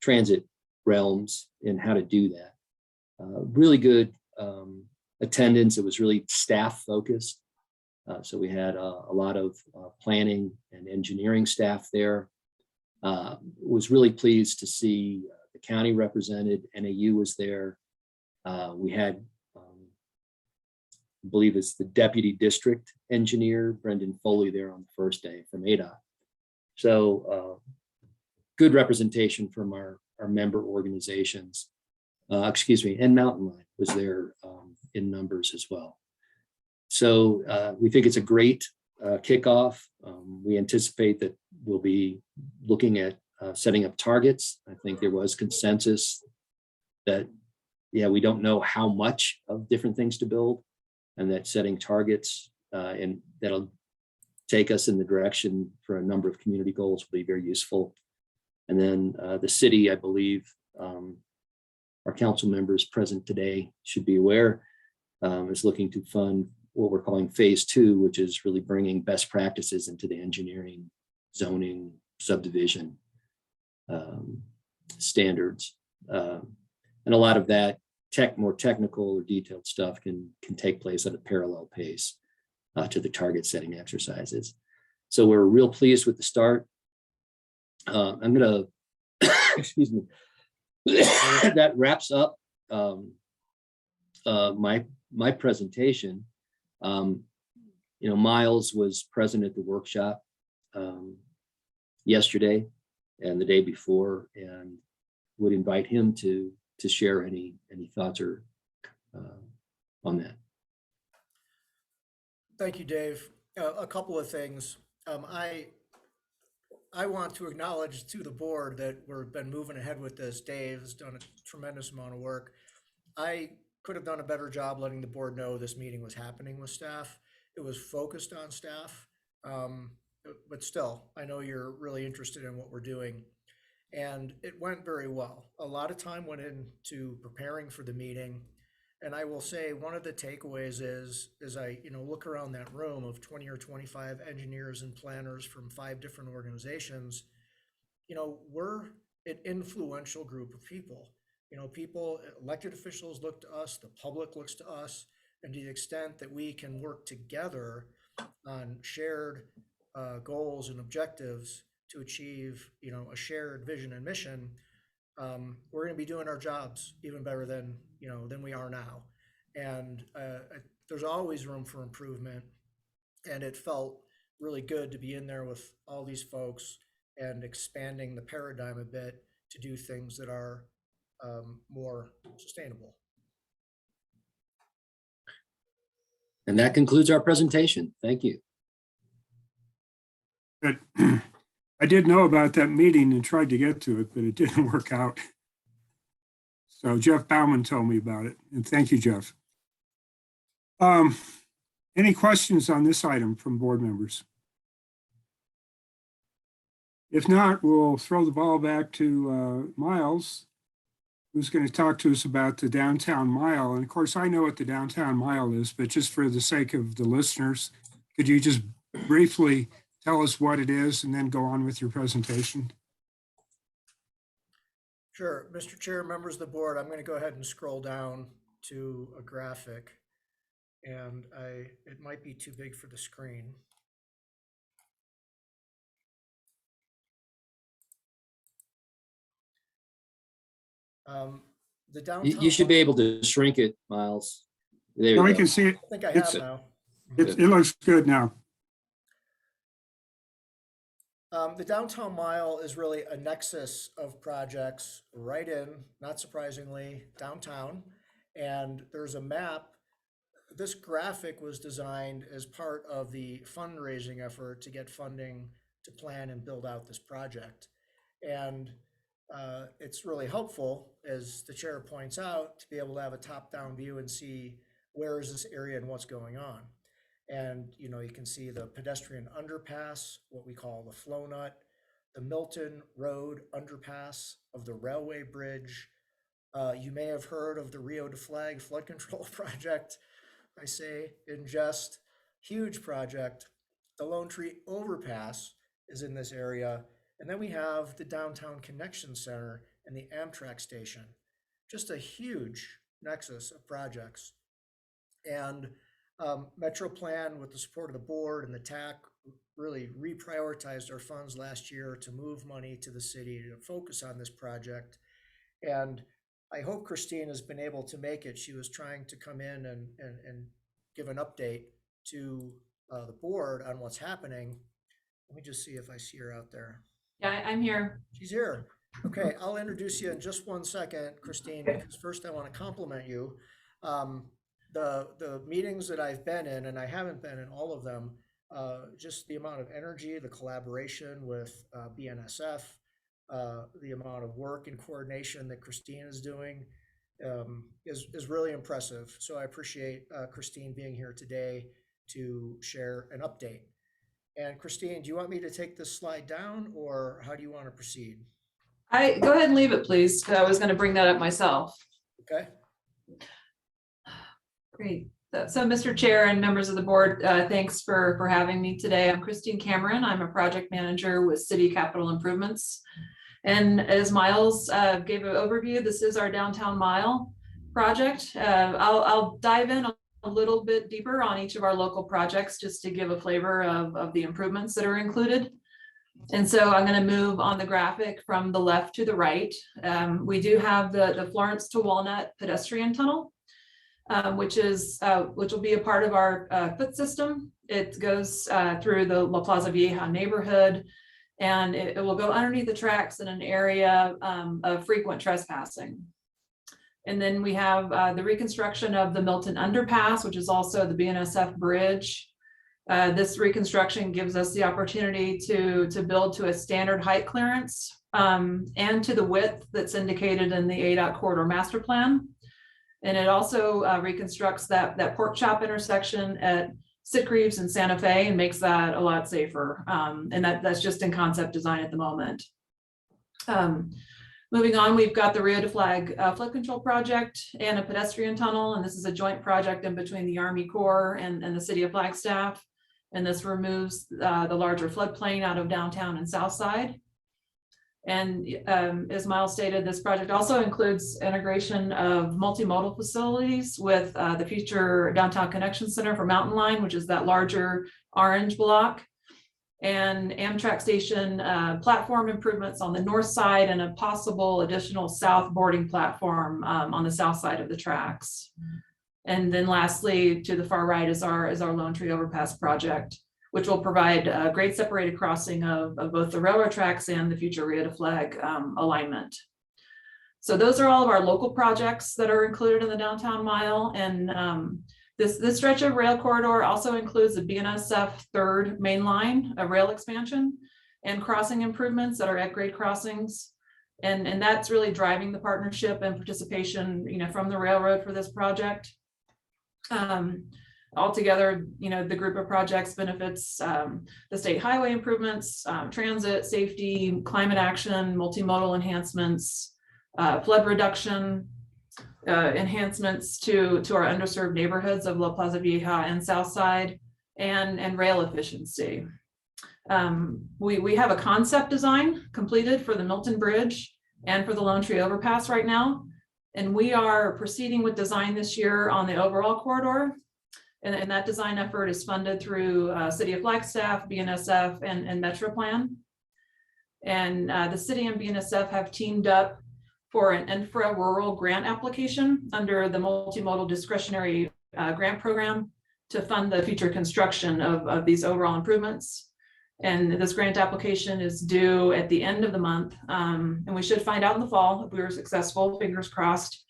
transit realms and how to do that. Really good attendance. It was really staff focused. So we had a lot of planning and engineering staff there. Was really pleased to see the county represented. NAU was there. We had, I believe it's the deputy district engineer, Brendan Foley, there on the first day from ADOT. So good representation from our member organizations. And Mountain Line was there in numbers as well. So we think it's a great kickoff. We anticipate that we'll be looking at setting up targets. I think there was consensus that, yeah, we don't know how much of different things to build, and that setting targets and that'll take us in the direction for a number of community goals will be very useful. And then the city, I believe, our council members present today should be aware, is looking to fund what we're calling phase 2, which is really bringing best practices into the engineering, zoning, subdivision standards. And a lot of that more technical or detailed stuff can take place at a parallel pace to the target setting exercises. So we're real pleased with the start. I'm gonna, excuse me, that wraps up my presentation. Miles was present at the workshop yesterday and the day before, and would invite him to share any thoughts or on that. Thank you, Dave. A couple of things. I want to acknowledge to the board that we've been moving ahead with this. Dave has done a tremendous amount of work. I could have done a better job letting the board know this meeting was happening with staff. It was focused on staff, but still, I know you're really interested in what we're doing. And it went very well. A lot of time went into preparing for the meeting. And I will say one of the takeaways is I look around that room of 20 or 25 engineers and planners from 5 different organizations. We're an influential group of people. People, elected officials look to us, the public looks to us, and to the extent that we can work together on shared goals and objectives to achieve, a shared vision and mission, we're going to be doing our jobs even better than we are now. And there's always room for improvement. And it felt really good to be in there with all these folks and expanding the paradigm a bit to do things that are more sustainable. And that concludes our presentation. Thank you. But I did know about that meeting and tried to get to it, but it didn't work out. So Jeff Bauman told me about it, and thank you, Jeff. Any questions on this item from board members? If not, we'll throw the ball back to Miles, who's going to talk to us about the downtown mile. And of course, I know what the downtown mile is, but just for the sake of the listeners, could you just briefly tell us what it is and then go on with your presentation? Sure, Mr. Chair, members of the board, I'm going to go ahead and scroll down to a graphic. And it might be too big for the screen. The downtown. You should be able to shrink it, Miles. There Now we we go. can see it. I think I It's- have now. It looks good now. The downtown mile is really a nexus of projects right in, not surprisingly, downtown. And there's a map. This graphic was designed as part of the fundraising effort to get funding to plan and build out this project. And it's really helpful, as the chair points out, to be able to have a top-down view and see where is this area and what's going on. And, you know, you can see the pedestrian underpass, what we call the flow nut, the Milton Road underpass of the railway bridge. You may have heard of the Rio de Flag flood control project. I say in jest, huge project. The Lone Tree overpass is in this area. And then we have the Downtown Connection Center and the Amtrak station. Just a huge nexus of projects. And Metro Plan, with the support of the board and the TAC, really reprioritized our funds last year to move money to the city to focus on this project. And I hope Christine has been able to make it. She was trying to come in and give an update to the board on what's happening. Let me just see if I see her out there. Yeah, I'm here. She's here. Okay, I'll introduce you in just one second, Christine, because first I want to compliment you. The meetings that I've been in, and I haven't been in all of them, just the amount of energy, the collaboration with BNSF, the amount of work and coordination that Christine is doing is really impressive. So I appreciate Christine being here today to share an update. And Christine, do you want me to take this slide down, or how do you want to proceed? Go ahead and leave it, please, because I was going to bring that up myself. Okay. Great. So, Mr. Chair and members of the board, thanks for having me today. I'm Christine Cameron. I'm a project manager with City Capital Improvements. And as Miles gave an overview, this is our Downtown Mile project. I'll dive in a little bit deeper on each of our local projects just to give a flavor of the improvements that are included. And so I'm going to move on the graphic from the left to the right. We do have the Florence to Walnut pedestrian tunnel, which will be a part of our foot system. It goes through the La Plaza Vieja neighborhood, and it will go underneath the tracks in an area of frequent trespassing. And then we have the reconstruction of the Milton Underpass, which is also the BNSF bridge. This reconstruction gives us the opportunity to build to a standard height clearance and to the width that's indicated in the ADOT corridor master plan. And it also reconstructs that pork chop intersection at Sitgreaves and Santa Fe and makes that a lot safer. And that's just in concept design at the moment. Moving on, we've got the Rio de Flag flood control project and a pedestrian tunnel. And this is a joint project in between the Army Corps and the City of Flagstaff. And this removes the larger floodplain out of downtown and south side. And as Miles stated, this project also includes integration of multimodal facilities with the future Downtown Connection Center for Mountain Line, which is that larger orange block, and Amtrak station platform improvements on the north side and a possible additional south boarding platform on the south side of the tracks. And then lastly, to the far right is our Lone Tree Overpass project, which will provide a great separated crossing of both the railroad tracks and the future Rio de Flag alignment. So those are all of our local projects that are included in the Downtown Mile. And this stretch of rail corridor also includes the BNSF third main line, a rail expansion and crossing improvements that are at grade crossings. And that's really driving the partnership and participation, from the railroad for this project. Altogether, the group of projects benefits the state highway improvements, transit, safety, climate action, multimodal enhancements, flood reduction, enhancements to our underserved neighborhoods of La Plaza Vieja and Southside, and rail efficiency. We have a concept design completed for the Milton Bridge and for the Lone Tree Overpass right now. And we are proceeding with design this year on the overall corridor. And that design effort is funded through City of Flagstaff, BNSF, and MetroPlan. And the city and BNSF have teamed up for an infra rural grant application under the multimodal discretionary grant program to fund the future construction of these overall improvements. And this grant application is due at the end of the month. And we should find out in the fall if we were successful, fingers crossed.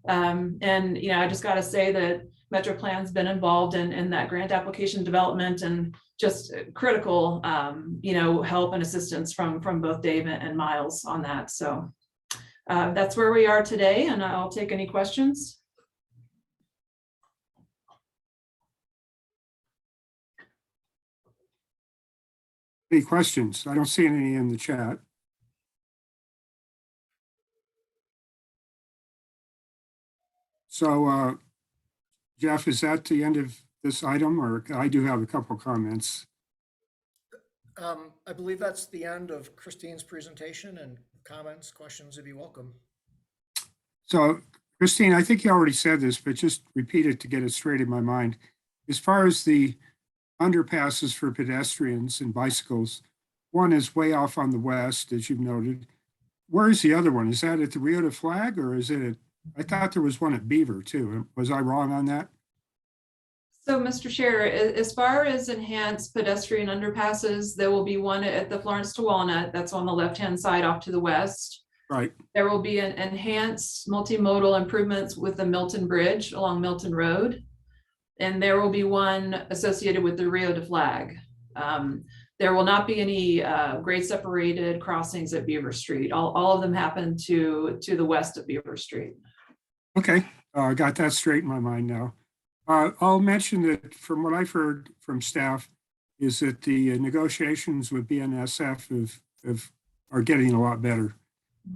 And I just got to say that MetroPlan's been involved in that grant application development and just critical, help and assistance from both Dave and Miles on that. So that's where we are today, and I'll take any questions. Any questions? I don't see any in the chat. So, Jeff, is that the end of this item, or I do have a couple comments? I believe that's the end of Christine's presentation, and comments, questions, if you welcome. So, Christine, I think you already said this, but just repeat it to get it straight in my mind. As far as the underpasses for pedestrians and bicycles, one is way off on the west, as you've noted. Where is the other one? Is that at the Rio de Flag, or is it at, I thought there was one at Beaver too. Was I wrong on that? So, Mr. Chair, as far as enhanced pedestrian underpasses, there will be one at the Florence to Walnut. That's on the left-hand side off to the west. Right. There will be an enhanced multimodal improvements with the Milton Bridge along Milton Road. And there will be one associated with the Rio de Flag. There will not be any grade separated crossings at Beaver Street. All of them happen to the west of Beaver Street. Okay, I got that straight in my mind now. I'll mention that from what I've heard from staff is that the negotiations with BNSF are getting a lot better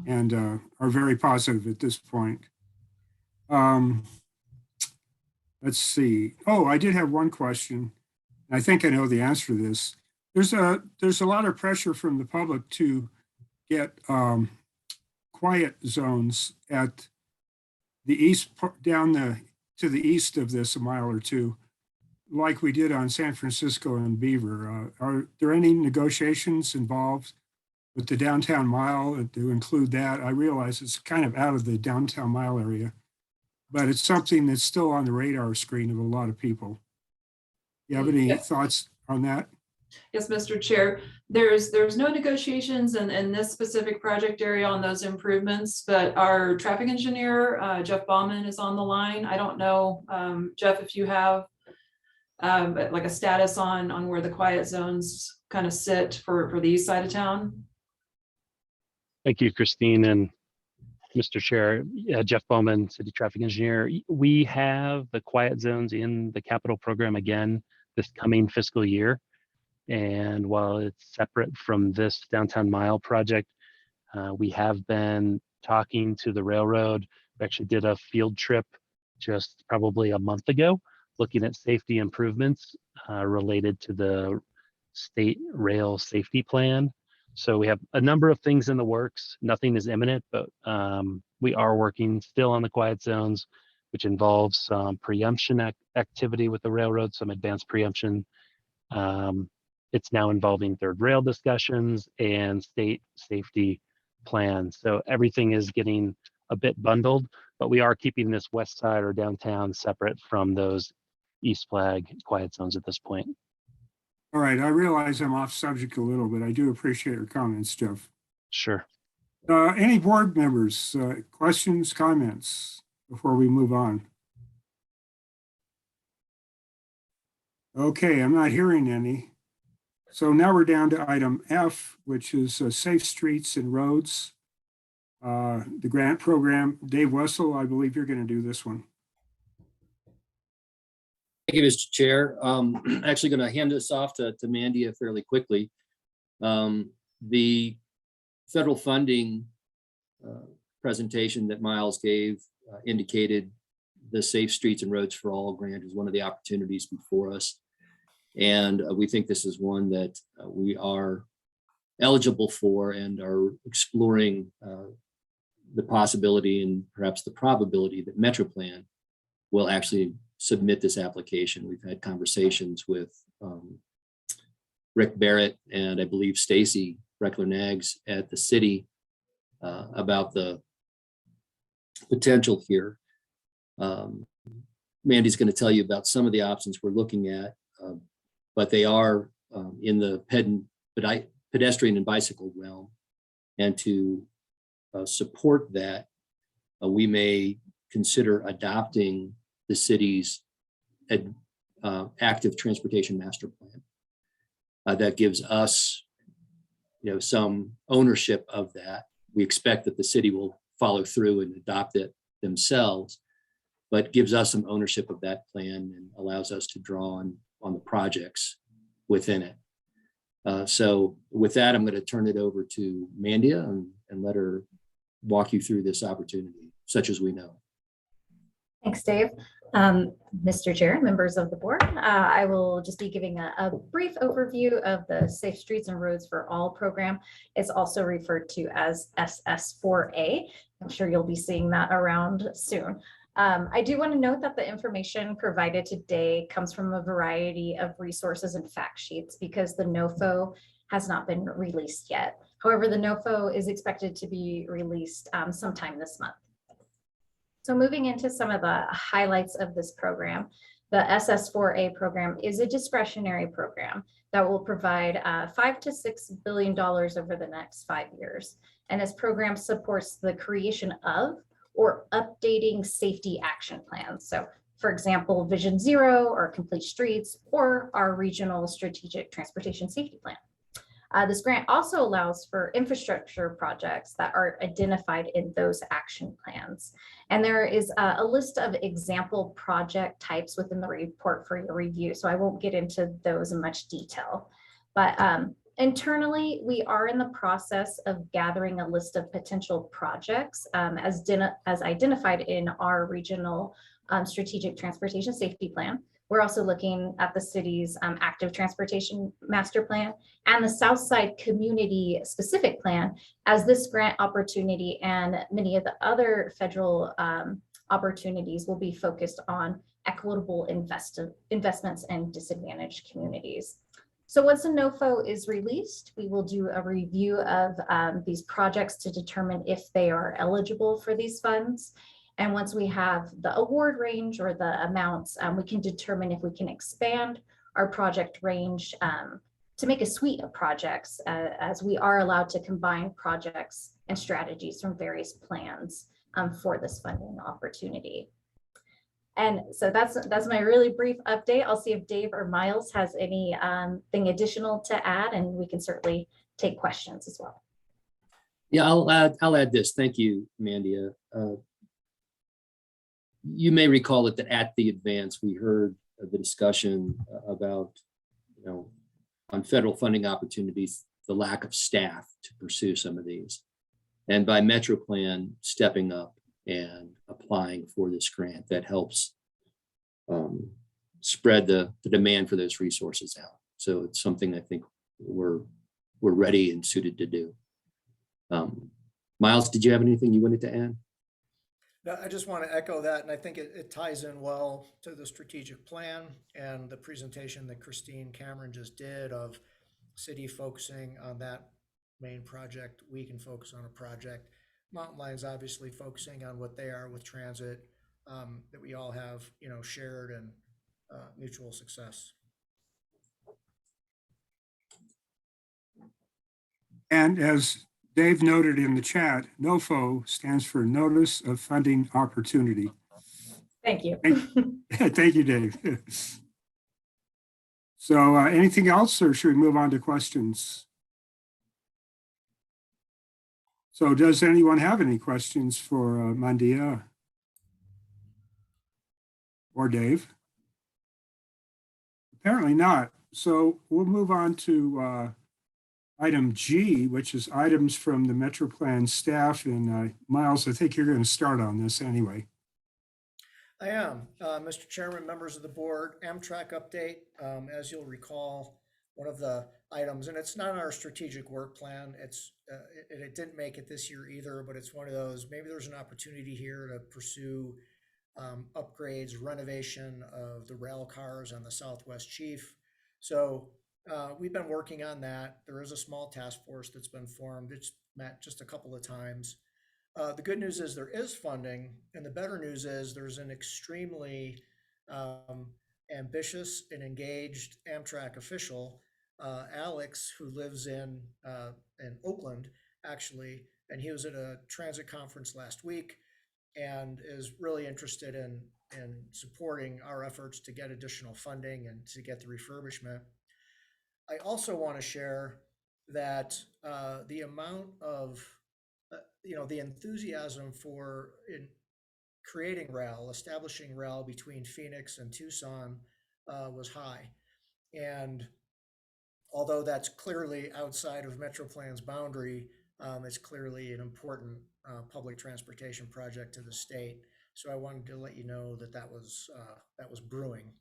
and are very positive at this point. Let's see. Oh, I did have one question. I think I know the answer to this. There's a lot of pressure from the public to get quiet zones at the east, to the east of this a mile or two, like we did on San Francisco and Beaver. Are there any negotiations involved with the downtown mile to include that? I realize it's kind of out of the downtown mile area, but it's something that's still on the radar screen of a lot of people. You have any thoughts on that? Yes, Mr. Chair, there's no negotiations in this specific project area on those improvements, but our traffic engineer, Jeff Bauman, is on the line. I don't know, Jeff, if you have like a status on where the quiet zones kind of sit for the east side of town. Thank you, Christine and Mr. Chair. Jeff Bowman, City Traffic Engineer. We have the quiet zones in the capital program again this coming fiscal year. And while it's separate from this downtown mile project, we have been talking to the railroad. We actually did a field trip just probably a month ago, looking at safety improvements related to the state rail safety plan. So we have a number of things in the works. Nothing is imminent, but we are working still on the quiet zones, which involves some preemption activity with the railroad, some advanced preemption. It's now involving third rail discussions and state safety plans. So everything is getting a bit bundled, but we are keeping this west side or downtown separate from those East Flag quiet zones at this point. All right, I realize I'm off subject a little, but I do appreciate your comments, Jeff. Sure. Any board members, questions, comments before we move on? Okay, I'm not hearing any. So now we're down to item F, which is Safe Streets and Roads. The grant program. Dave Wessel, I believe you're going to do this one. Thank you, Mr. Chair. Actually going to hand this off to Mandia fairly quickly. The federal funding presentation that Miles gave indicated the Safe Streets and Roads for All grant is one of the opportunities before us. And we think this is one that we are eligible for and are exploring the possibility and perhaps the probability that MetroPlan will actually submit this application. We've had conversations with Rick Barrett and I believe Stacy Reckler-Nags at the city about the potential here. Mandy's going to tell you about some of the options we're looking at, but they are in the pedestrian and bicycle realm. And to support that, we may consider adopting the city's active transportation master plan. That gives us, some ownership of that. We expect that the city will follow through and adopt it themselves, but gives us some ownership of that plan and allows us to draw on the projects within it. So with that, I'm going to turn it over to Mandia and let her walk you through this opportunity, such as we know. Thanks, Dave. Mr. Chair, members of the board, I will just be giving a brief overview of the Safe Streets and Roads for All program. It's also referred to as SS4A. I'm sure you'll be seeing that around soon. I do want to note that the information provided today comes from a variety of resources and fact sheets because the NOFO has not been released yet. However, the NOFO is expected to be released sometime this month. So moving into some of the highlights of this program, the SS4A program is a discretionary program that will provide $5 to $6 billion over the next 5 years. And this program supports the creation of or updating safety action plans. So for example, Vision Zero or Complete Streets or our regional strategic transportation safety plan. This grant also allows for infrastructure projects that are identified in those action plans. And there is a list of example project types within the report for your review. So I won't get into those in much detail, but internally, we are in the process of gathering a list of potential projects as identified in our regional strategic transportation safety plan. We're also looking at the city's active transportation master plan and the Southside community specific plan, as this grant opportunity and many of the other federal opportunities will be focused on equitable investments in disadvantaged communities. So once the NOFO is released, we will do a review of these projects to determine if they are eligible for these funds. And once we have the award range or the amounts, we can determine if we can expand our project range to make a suite of projects, as we are allowed to combine projects and strategies from various plans for this funding opportunity. And so that's my really brief update. I'll see if Dave or Miles has anything additional to add, and we can certainly take questions as well. Yeah, I'll add this. Thank you, Mandia. You may recall that at the advance, we heard the discussion about, on federal funding opportunities, the lack of staff to pursue some of these. And by MetroPlan stepping up and applying for this grant, that helps spread the demand for those resources out. So it's something I think we're ready and suited to do. Miles, did you have anything you wanted to add? No, I just want to echo that, and I think it ties in well to the strategic plan and the presentation that Christine Cameron just did of city focusing on that main project. We can focus on a project. Mountain Lions obviously focusing on what they are with transit, that we all have, shared and mutual success. And as Dave noted in the chat, NOFO stands for Notice of Funding Opportunity. Thank you. Thank you, Dave. So anything else, or should we move on to questions? So does anyone have any questions for Mandia or Dave? Apparently not. So we'll move on to item G, which is items from the Metro Plan staff. And Miles, I think you're going to start on this anyway. I am. Mr. Chairman, members of the board, Amtrak update. As you'll recall, one of the items, and it's not on our strategic work plan. It didn't make it this year either, but it's one of those, maybe there's an opportunity here to pursue upgrades, renovation of the rail cars on the Southwest Chief. So we've been working on that. There is a small task force that's been formed. It's met just a couple of times. The good news is there is funding, and the better news is there's an extremely ambitious and engaged Amtrak official, Alex, who lives in Oakland, actually, and he was at a transit conference last week and is really interested in supporting our efforts to get additional funding and to get the refurbishment. I also want to share that the amount of the enthusiasm for creating rail, establishing rail between Phoenix and Tucson was high. And although that's clearly outside of Metro Plan's boundary, it's clearly an important public transportation project to the state. So I wanted to let you know that that was brewing.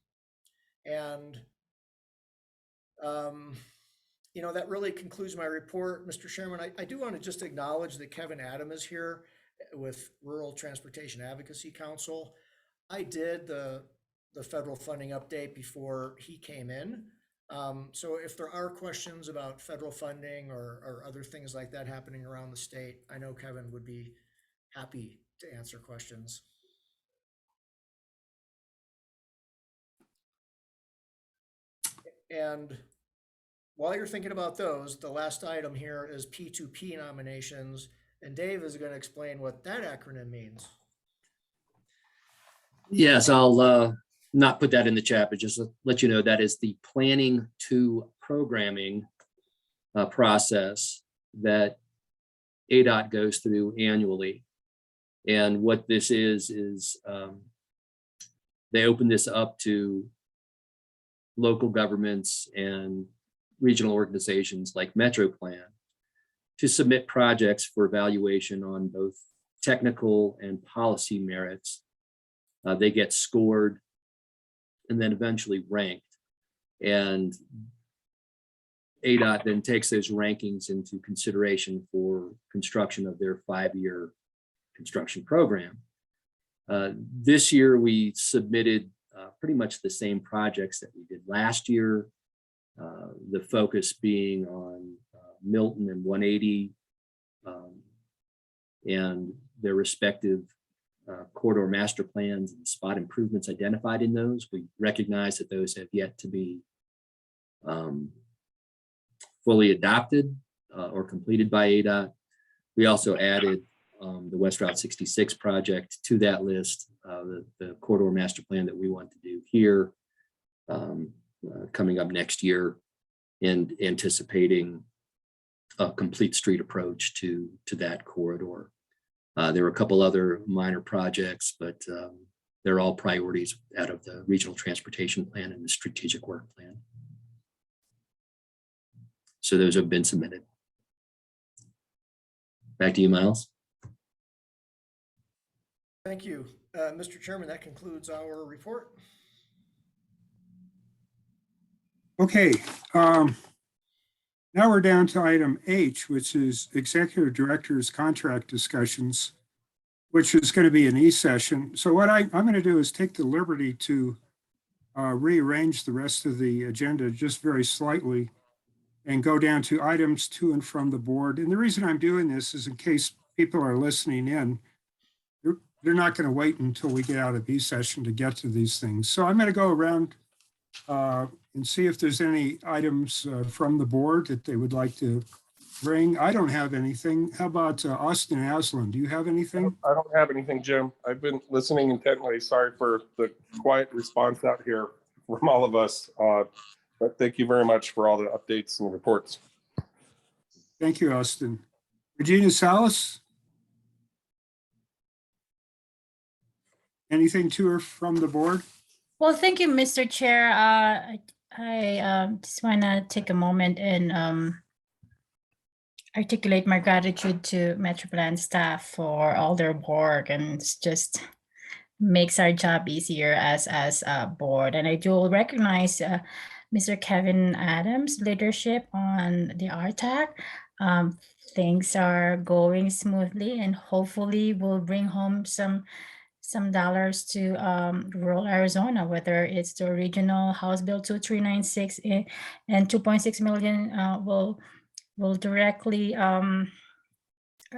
And that really concludes my report, Mr. Chairman. I do want to just acknowledge that Kevin Adam is here with Rural Transportation Advocacy Council. I did the federal funding update before he came in. So if there are questions about federal funding or other things like that happening around the state, I know Kevin would be happy to answer questions. And while you're thinking about those, the last item here is P2P nominations, and Dave is going to explain what that acronym means. Yes, I'll not put that in the chat, but just let you know that is the planning to programming process that ADOT goes through annually. And what this is they open this up to local governments and regional organizations like Metro Plan to submit projects for evaluation on both technical and policy merits. They get scored and then eventually ranked. And ADOT then takes those rankings into consideration for construction of their 5-year construction program. This year, we submitted pretty much the same projects that we did last year. The focus being on Milton and 180 and their respective corridor master plans and spot improvements identified in those. We recognize that those have yet to be fully adopted or completed by ADOT. We also added the West Route 66 project to that list, the corridor master plan that we want to do here coming up next year, and anticipating a complete street approach to that corridor. There were a couple other minor projects, but they're all priorities out of the regional transportation plan and the strategic work plan. So those have been submitted. Back to you, Miles. Thank you. Mr. Chairman, that concludes our report. Okay. Now we're down to item H, which is Executive Director's contract discussions, which is going to be an e-session. So what I'm going to do is take the liberty to rearrange the rest of the agenda just very slightly and go down to items to and from the board. And the reason I'm doing this is in case people are listening in, they're not going to wait until we get out of e-session to get to these things. So I'm going to go around and see if there's any items from the board that they would like to bring. I don't have anything. How about Austin Aslan? Do you have anything? I don't have anything, Jim. I've been listening intently. Sorry for the quiet response out here from all of us. But thank you very much for all the updates and reports. Thank you, Austin. Regina Salas? Anything to her from the board? Well, thank you, Mr. Chair. I just want to take a moment and articulate my gratitude to MetroPlan staff for all their work, and it's just makes our job easier as a board. And I do recognize Mr. Kevin Adams' leadership on the RTAC. Things are going smoothly, and hopefully we'll bring home some dollars to rural Arizona, whether it's the regional House Bill 2396 and 2.6 million will directly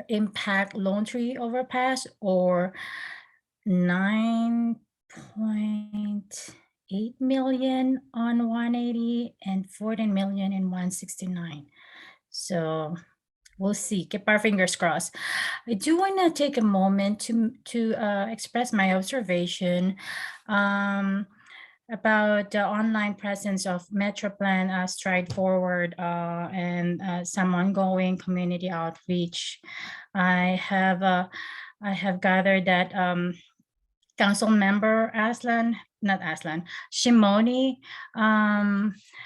impact Lone Tree Overpass, or 9.8 million on 180 and 14 million in 169. So we'll see. Keep our fingers crossed. I do want to take a moment to express my observation about the online presence of MetroPlan Stride Forward and some ongoing community outreach. I have gathered that Council Member Shimoni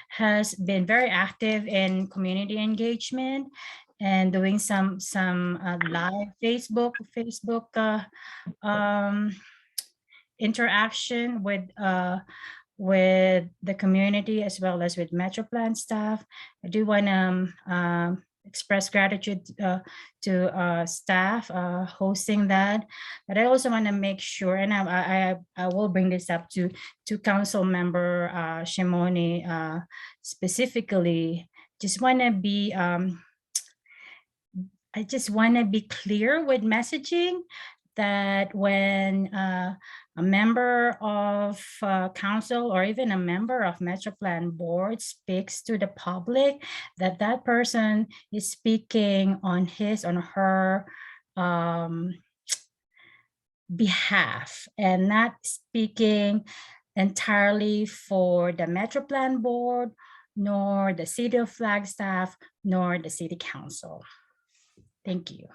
has been very active in community engagement and doing some live Facebook interaction with the community as well as with MetroPlan staff. I do want to express gratitude to staff hosting that, but I also want to make sure, and I will bring this up to Council Member Shimoni specifically. Just want to be I just want to be clear with messaging that when a member of council or even a member of MetroPlan board speaks to the public, that person is speaking on his or her behalf and not speaking entirely for the MetroPlan board, nor the City of Flagstaff, nor the City Council. Thank you.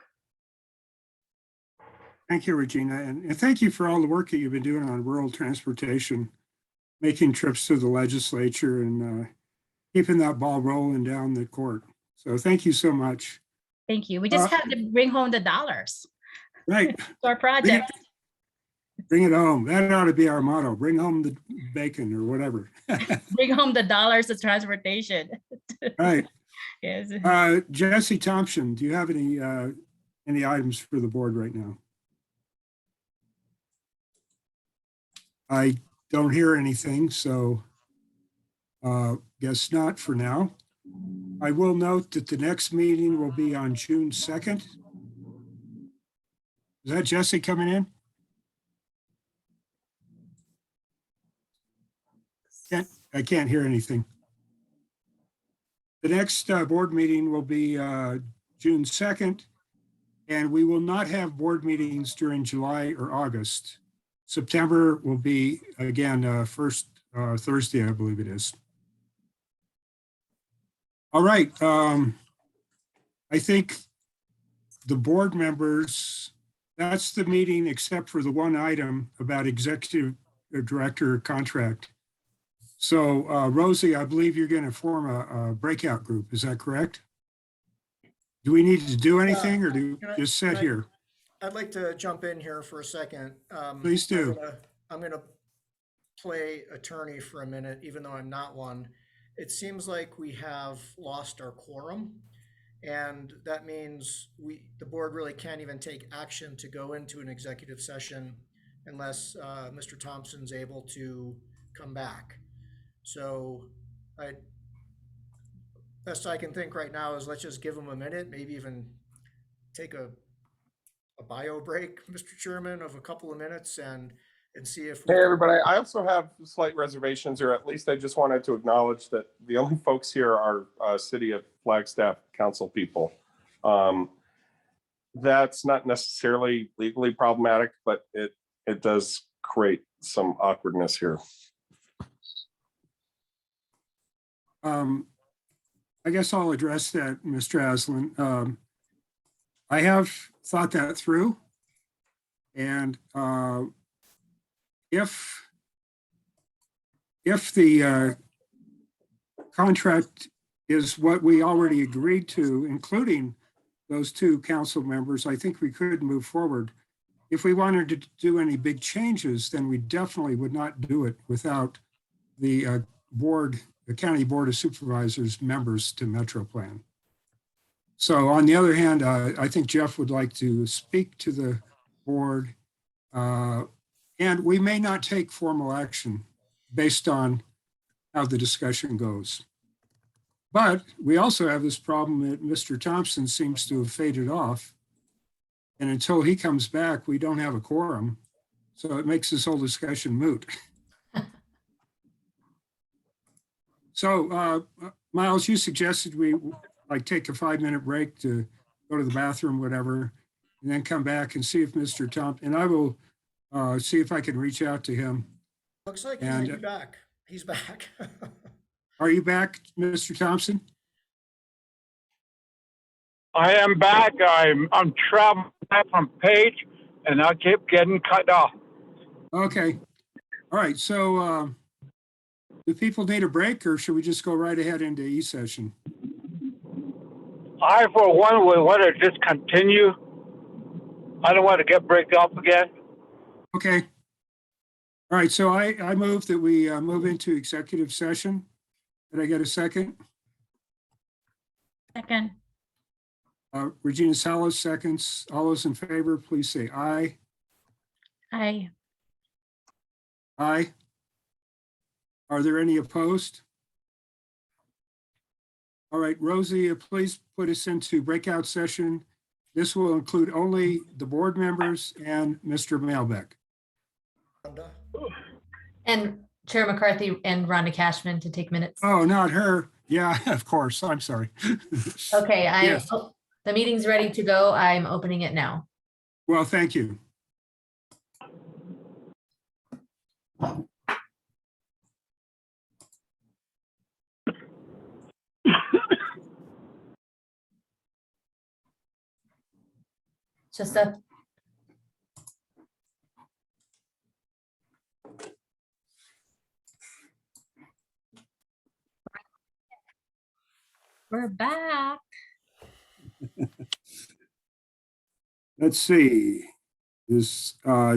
Thank you, Regina. And thank you for all the work that you've been doing on rural transportation, making trips to the legislature and keeping that ball rolling down the court. So thank you so much. Thank you. We just have to bring home the dollars. Right. To our project. Bring it home. That ought to be our motto. Bring home the bacon or whatever. Bring home the dollars of transportation. Right. Yes. Jesse Thompson, do you have any items for the board right now? I don't hear anything, so guess not for now. I will note that the next meeting will be on June 2nd. Is that Jesse coming in? I can't hear anything. The next board meeting will be June 2nd, and we will not have board meetings during July or August. September will be, again, first Thursday, I believe it is. All right. I think the board members, that's the meeting except for the one item about executive director contract. So Rosie, I believe you're going to form a breakout group. Is that correct? Do we need to do anything or do you just sit here? I'd like to jump in here for a second. Please do. I'm going to play attorney for a minute, even though I'm not one. It seems like we have lost our quorum, and that means the board really can't even take action to go into an executive session unless Mr. Thompson's able to come back. So best I can think right now is let's just give him a minute, maybe even take a bio break, Mr. Chairman, of a couple of minutes and see if. Hey, everybody. I also have slight reservations, or at least I just wanted to acknowledge that the only folks here are City of Flagstaff Council people. That's not necessarily legally problematic, but it does create some awkwardness here. I guess I'll address that, Mr. Aslan. I have thought that through, and if the contract is what we already agreed to, including those two council members, I think we could move forward. If we wanted to do any big changes, then we definitely would not do it without the board, the County Board of Supervisors members to Metro Plan. So on the other hand, I think Jeff would like to speak to the board. And we may not take formal action based on how the discussion goes. But we also have this problem that Mr. Thompson seems to have faded off. And until he comes back, we don't have a quorum. So it makes this whole discussion moot. So Miles, you suggested we like take a 5-minute break to go to the bathroom, whatever, and then come back and see if Mr. Thompson, and I will see if I can reach out to him. Looks like he And- may be back. He's back. Are you back, Mr. Thompson? I am back. I'm traveling back from Page, and I keep getting cut off. Okay. All right. So do people need a break, or should we just go right ahead into E-session? I, for one, would want to just continue. I don't want to get break up again. Okay. All right. So I move that we move into executive session. Did I get a second? Second. Regina Salas seconds. All those in favor, please say aye. Aye. Aye. Are there any opposed? All right, Rosie, please put us into breakout session. This will include only the board members and Mr. Mailbeck. Rhonda? And Chair McCarthy and Rhonda Cashman to take minutes. Oh, not her. Yeah, of course. I'm sorry. Okay, Yes. the meeting's ready to go. I'm opening it now. Well, thank you. Just a. We're back. Let's see. This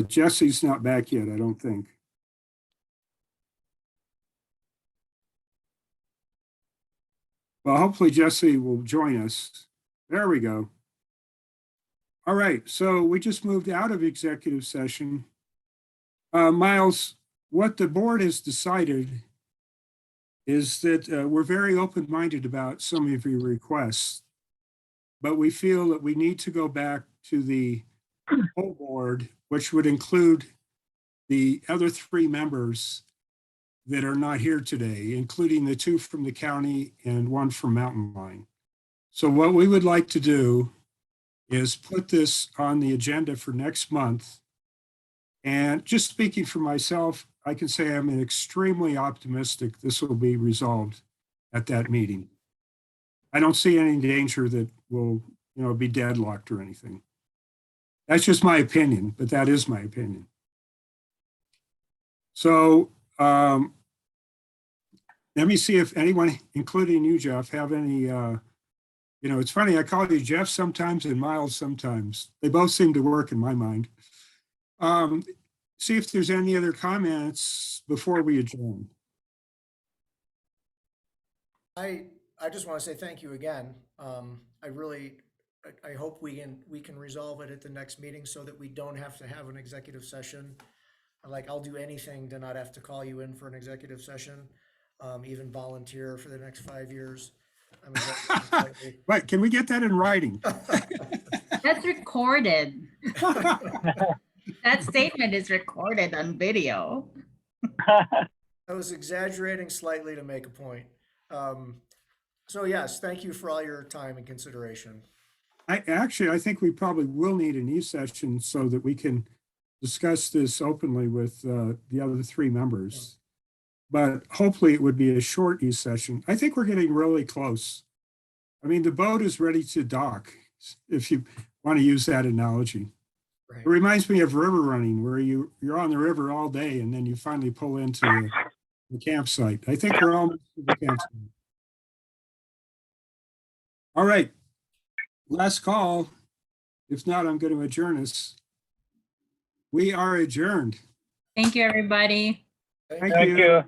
Jesse's not back yet, I don't think. Well, hopefully Jesse will join us. There we go. All right, so we just moved out of executive session. Miles, what the board has decided is that we're very open-minded about some of your requests, but we feel that we need to go back to the whole board, which would include the other 3 members that are not here today, including the 2 from the county and 1 from Mountain Line. So what we would like to do is put this on the agenda for next month. And just speaking for myself, I can say I'm extremely optimistic this will be resolved at that meeting. I don't see any danger that will, be deadlocked or anything. That's just my opinion, but that is my opinion. So let me see if anyone, including you, Jeff, have any, it's funny, I call you Jeff sometimes and Miles sometimes. They both seem to work in my mind. See if there's any other comments before we adjourn. I just want to say thank you again. I hope we can resolve it at the next meeting so that we don't have to have an executive session. Like, I'll do anything to not have to call you in for an executive session, even volunteer for the next 5 years. Wait, can we get that in writing? That's recorded. That statement is recorded on video. I was exaggerating slightly to make a point. So yes, thank you for all your time and consideration. I think we probably will need an E-session so that we can discuss this openly with the other 3 members. But hopefully it would be a short E-session. I think we're getting really close. I mean, the boat is ready to dock, if you want to use that analogy. Right. It reminds me of river running, where you're on the river all day and then you finally pull into the campsite. I think we're almost to the campsite. All right. Last call. If not, I'm going to adjourn us. We are adjourned. Thank you, everybody. Thank Thank you. you.